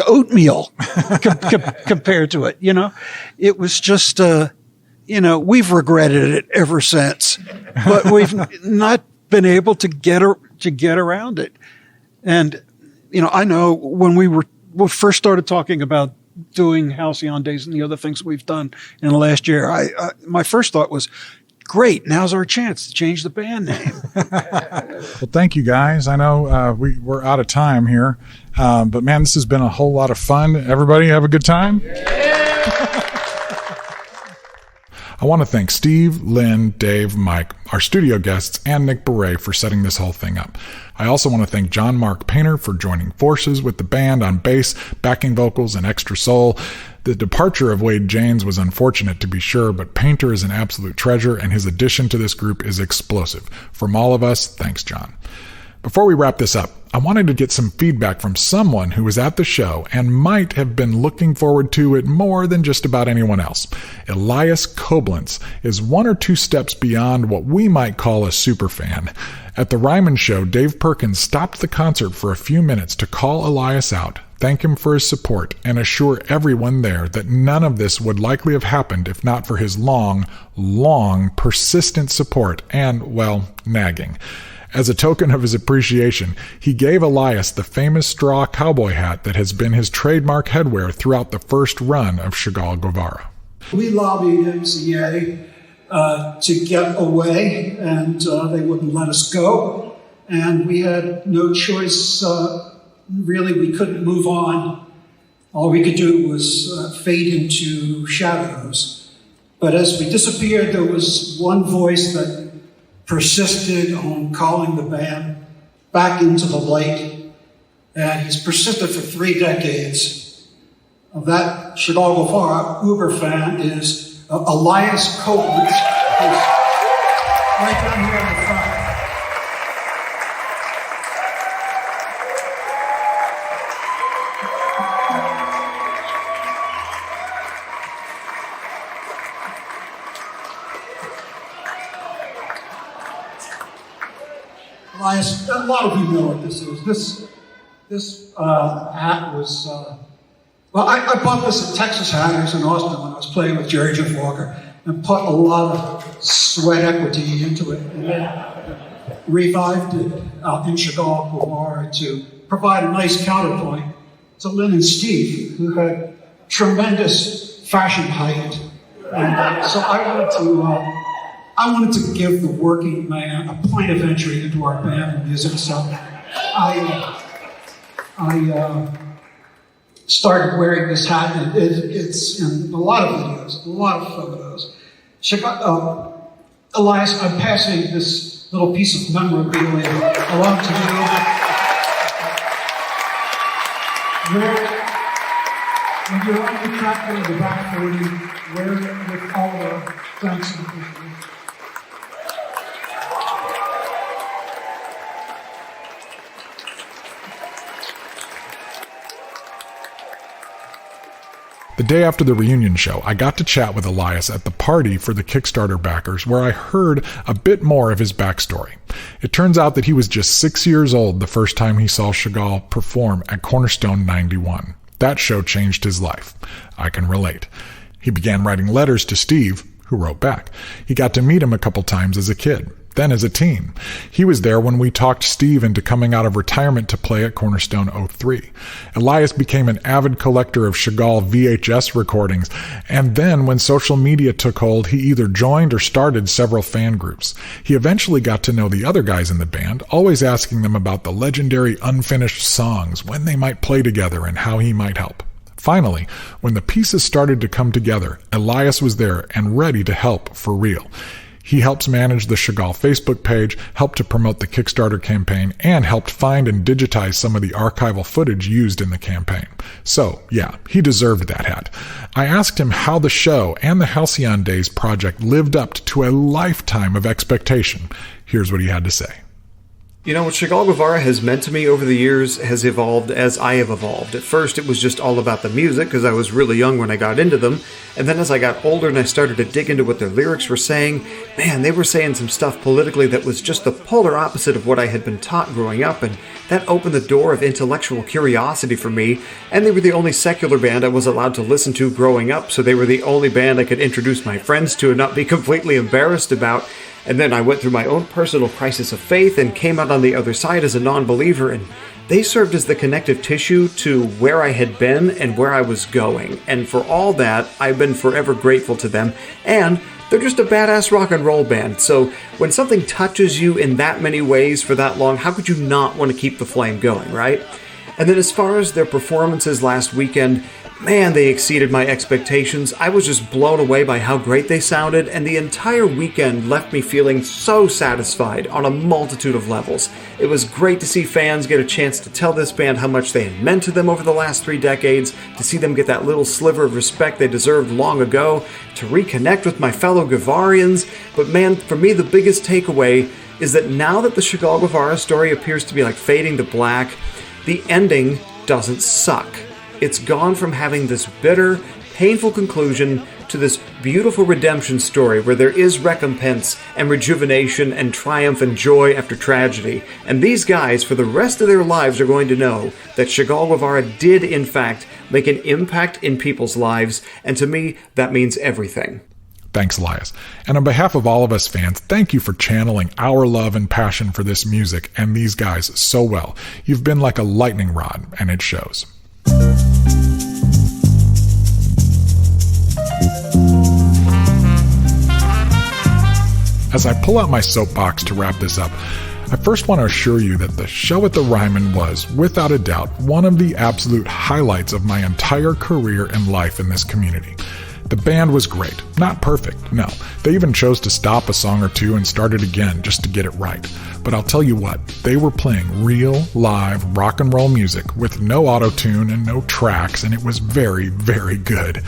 oatmeal compared to it. It was just we've regretted it ever since, but we've not been able to get around it. And I know when we first started talking about doing Halcyon Days and the other things we've done in the last year, my first thought was, great, now's our chance to change the band name. Well, thank you, guys. I know we're out of time here, but man, this has been a whole lot of fun. Everybody have a good time? I want to thank Steve, Lynn, Dave, Mike, our studio guests, and Nick Beret for setting this whole thing up. I also want to thank John Mark Painter for joining forces with the band on bass, backing vocals, and extra soul. The departure of Wade Janes was unfortunate, to be sure, but Painter is an absolute treasure, and his addition to this group is explosive. From all of us, thanks, John. Before we wrap this up, I wanted to get some feedback from someone who was at the show and might have been looking forward to it more than just about anyone else. Elias Koblenz is 1 or 2 steps beyond what we might call a superfan. At the Ryman show, Dave Perkins stopped the concert for a few minutes to call Elias out, thank him for his support, and assure everyone there that none of this would likely have happened if not for his long, persistent support and, well, nagging. As a token of his appreciation, he gave Elias the famous straw cowboy hat that has been his trademark headwear throughout the first run of Chagall Guevara. We lobbied MCA to get away, and they wouldn't let us go. And we had no choice. Really, we couldn't move on. All we could do was fade into shadows. But as we disappeared, there was one voice that persisted on calling the band back into the light. And he's persisted for 3 decades. That Chagall Guevara uber fan is Elias Koblenz, who's right down here in the front. Elias, a lot of you know what this is. This hat was Well, I bought this at Texas Hatters in Austin when I was playing with Jerry Jeff Walker and put a lot of sweat equity into it, and then revived it in Chagall Guevara to provide a nice counterpoint to Lynn and Steve, who had tremendous fashion height. And so I wanted to give the working man a point of entry into our band and music. So I started wearing this hat, and it's in a lot of videos, a lot of photos. Elias, I'm passing this little piece of memorabilia along to you. When you're on the track in the back 40, wear it with all the thanks and appreciation. The day after the reunion show, I got to chat with Elias at the party for the Kickstarter backers, where I heard a bit more of his backstory. It turns out that he was just 6 years old the first time he saw Chagall perform at Cornerstone 91. That show changed his life. I can relate. He began writing letters to Steve, who wrote back. He got to meet him a couple times as a kid, then as a teen. He was there when we talked Steve into coming out of retirement to play at Cornerstone 03. Elias became an avid collector of Chagall VHS recordings, and then when social media took hold, he either joined or started several fan groups. He eventually got to know the other guys in the band, always asking them about the legendary unfinished songs, when they might play together, and how he might help. Finally, when the pieces started to come together, Elias was there and ready to help for real. He helps manage the Chagall Facebook page, helped to promote the Kickstarter campaign, and helped find and digitize some of the archival footage used in the campaign. So, yeah, he deserved that hat. I asked him how the show and the Halcyon Days project lived up to a lifetime of expectation. Here's what he had to say. You know, what Chagall Guevara has meant to me over the years has evolved as I have evolved. At first, it was just all about the music, because I was really young when I got into them. And then as I got older and I started to dig into what their lyrics were saying, man, they were saying some stuff politically that was just the polar opposite of what I had been taught growing up, and that opened the door of intellectual curiosity for me. And they were the only secular band I was allowed to listen to growing up, so they were the only band I could introduce my friends to and not be completely embarrassed about. And then I went through my own personal crisis of faith and came out on the other side as a non-believer, and they served as the connective tissue to where I had been and where I was going. And for all that, I've been forever grateful to them. And they're just a badass rock and roll band. So when something touches you in that many ways for that long, how could you not want to keep the flame going, right? And then as far as their performances last weekend, man, they exceeded my expectations. I was just blown away by how great they sounded, and the entire weekend left me feeling so satisfied on a multitude of levels. It was great to see fans get a chance to tell this band how much they had meant to them over the last 3 decades, to see them get that little sliver of respect they deserved long ago, to reconnect with my fellow Guevarians. But man, for me, the biggest takeaway is that now that the Chagall Guevara story appears to be like fading to black, the ending doesn't suck. It's gone from having this bitter, painful conclusion to this beautiful redemption story where there is recompense and rejuvenation and triumph and joy after tragedy. And these guys, for the rest of their lives, are going to know that Chagall Guevara did, in fact, make an impact in people's lives. And to me, that means everything. Thanks, Elias. And on behalf of all of us fans, thank you for channeling our love and passion for this music and these guys so well. You've been like a lightning rod, and it shows. As I pull out my soapbox to wrap this up, I first want to assure you that the show at the Ryman was, without a doubt, one of the absolute highlights of my entire career and life in this community. The band was great. Not perfect, no. They even chose to stop a song or two and start it again just to get it right. But I'll tell you what, they were playing real, live rock and roll music with no auto-tune and no tracks, and it was very, very good.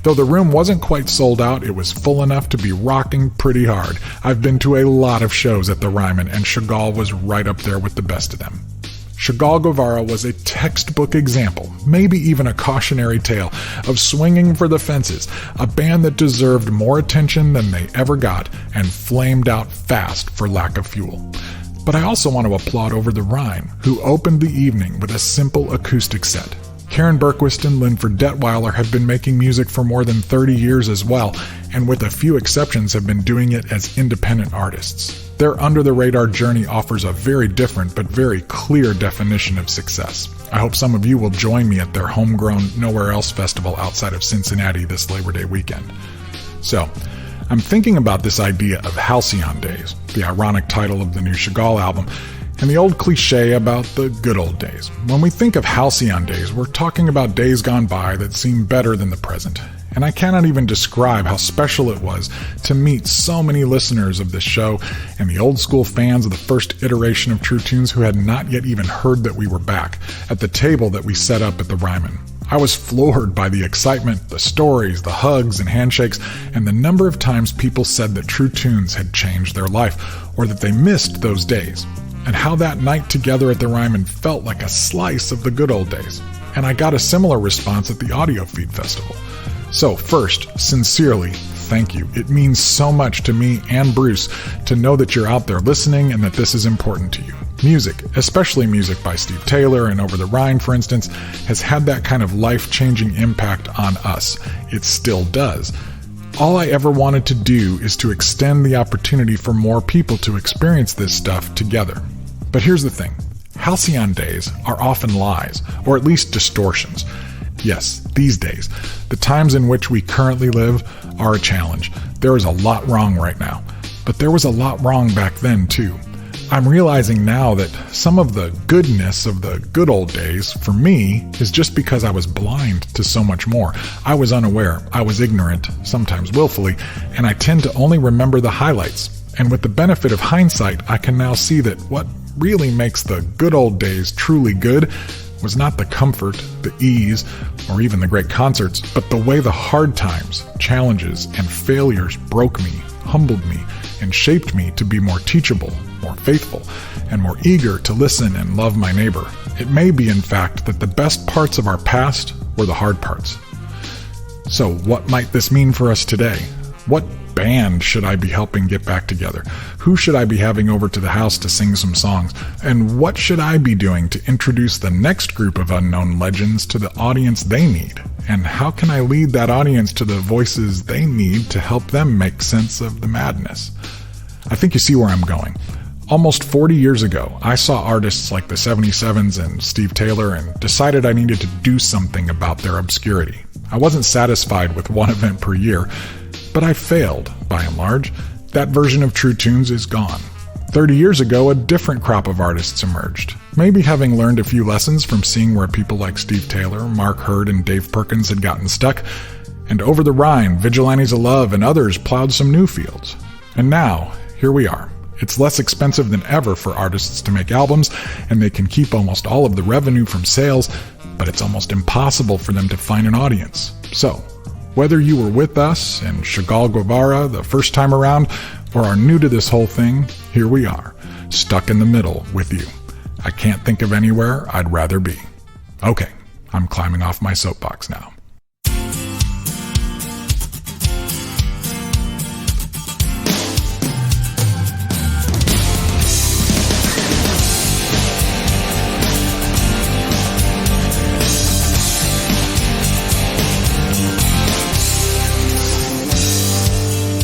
Though the room wasn't quite sold out, it was full enough to be rocking pretty hard. I've been to a lot of shows at the Ryman, and Chagall was right up there with the best of them. Chagall Guevara was a textbook example, maybe even a cautionary tale, of swinging for the fences, a band that deserved more attention than they ever got and flamed out fast for lack of fuel. But I also want to applaud Over the Rhine, who opened the evening with a simple acoustic set. Karen Berquist and Linford Detweiler have been making music for more than 30 years as well, and with a few exceptions have been doing it as independent artists. Their under-the-radar journey offers a very different but very clear definition of success. I hope some of you will join me at their homegrown Nowhere Else festival outside of Cincinnati this Labor Day weekend. So, I'm thinking about this idea of Halcyon Days, the ironic title of the new Chagall album, and the old cliche about the good old days. When we think of Halcyon Days, we're talking about days gone by that seem better than the present. And I cannot even describe how special it was to meet so many listeners of this show and the old school fans of the first iteration of True Tunes who had not yet even heard that we were back at the table that we set up at the Ryman. I was floored by the excitement, the stories, the hugs and handshakes, and the number of times people said that True Tunes had changed their life or that they missed those days. And how that night together at the Ryman felt like a slice of the good old days. And I got a similar response at the Audio Feed Festival. So first, sincerely, thank you. It means so much to me and Bruce to know that you're out there listening and that this is important to you. Music, especially music by Steve Taylor and Over the Rhine, for instance, has had that kind of life-changing impact on us. It still does. All I ever wanted to do is to extend the opportunity for more people to experience this stuff together. But here's the thing. Halcyon Days are often lies, or at least distortions. Yes, these days, the times in which we currently live are a challenge. There is a lot wrong right now, but there was a lot wrong back then too. I'm realizing now that some of the goodness of the good old days, for me, is just because I was blind to so much more. I was unaware, I was ignorant, sometimes willfully, and I tend to only remember the highlights. And with the benefit of hindsight, I can now see that what really makes the good old days truly good was not the comfort, the ease, or even the great concerts, but the way the hard times, challenges, and failures broke me, humbled me, and shaped me to be more teachable, more faithful, and more eager to listen and love my neighbor. It may be, in fact, that the best parts of our past were the hard parts. So what might this mean for us today? What band should I be helping get back together? Who should I be having over to the house to sing some songs? And what should I be doing to introduce the next group of unknown legends to the audience they need? And how can I lead that audience to the voices they need to help them make sense of the madness? I think you see where I'm going. Almost 40 years ago, I saw artists like the 77s and Steve Taylor and decided I needed to do something about their obscurity. I wasn't satisfied with one event per year, but I failed, by and large. That version of True Tunes is gone. 30 years ago, a different crop of artists emerged. Maybe having learned a few lessons from seeing where people like Steve Taylor, Mark Hurd, and Dave Perkins had gotten stuck. And Over the Rhine, Vigilantes of Love, and others plowed some new fields. And now, here we are. It's less expensive than ever for artists to make albums, and they can keep almost all of the revenue from sales, but it's almost impossible for them to find an audience. So, whether you were with us and Chagall Guevara the first time around, or are new to this whole thing, here we are, stuck in the middle with you. I can't think of anywhere I'd rather be. Okay, I'm climbing off my soapbox now.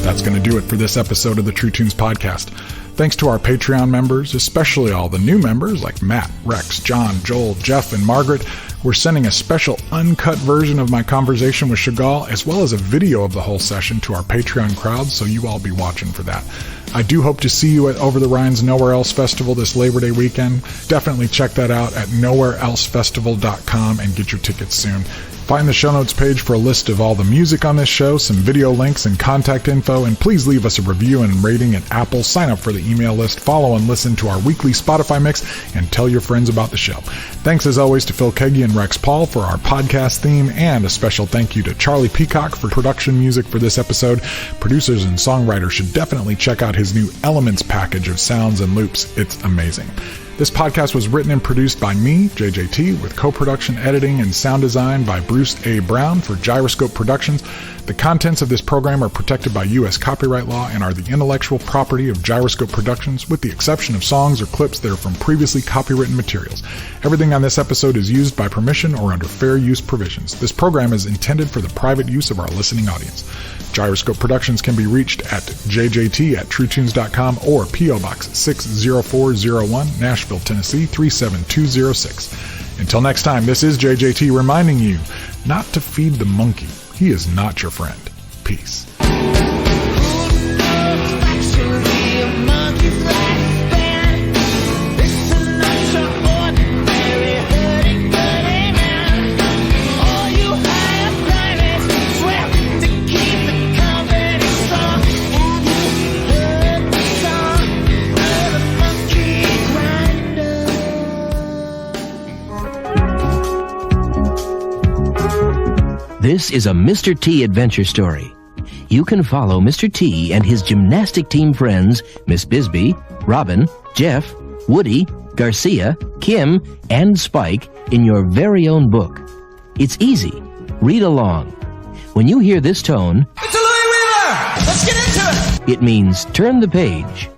That's going to do it for this episode of the True Tunes podcast. Thanks to our Patreon members, especially all the new members like Matt, Rex, John, Joel, Jeff, and Margaret. We're sending a special uncut version of my conversation with Chagall, as well as a video of the whole session to our Patreon crowd, so you all be watching for that. I do hope to see you at Over the Rhine's Nowhere Else Festival this Labor Day weekend. Definitely check that out at nowhereelsefestival.com and get your tickets soon. Find the show notes page for a list of all the music on this show, some video links and contact info, and please leave us a review and rating at Apple, sign up for the email list, follow and listen to our weekly Spotify mix, and tell your friends about the show. Thanks as always to Phil Keggy and Rex Paul for our podcast theme, and a special thank you to Charlie Peacock for production music for this episode. Producers and songwriters should definitely check out his new Elements package of sounds and loops. It's amazing. This podcast was written and produced by me, JJT, with co-production, editing, and sound design by Bruce A. Brown for Gyroscope Productions. The contents of this program are protected by U.S. copyright law and are the intellectual property of Gyroscope Productions, with the exception of songs or clips that are from previously copywritten materials. Everything on this episode is used by permission or under fair use provisions. This program is intended for the private use of our listening audience. Gyroscope Productions can be reached at jjt@truetunes.com or P.O. Box 60401, Nashville, Tennessee 37206. Until next time, this is JJT reminding you not to feed the monkey. He is not your friend. Peace. This is a Mr. T adventure story. You can follow Mr. T and his gymnastic team friends, Miss Bisbee, Robin, Jeff, Woody, Garcia, Kim, and Spike in your very own book. It's easy. Read along. When you hear this tone, It's a Louis Weaver! Let's get into it! it means turn the page.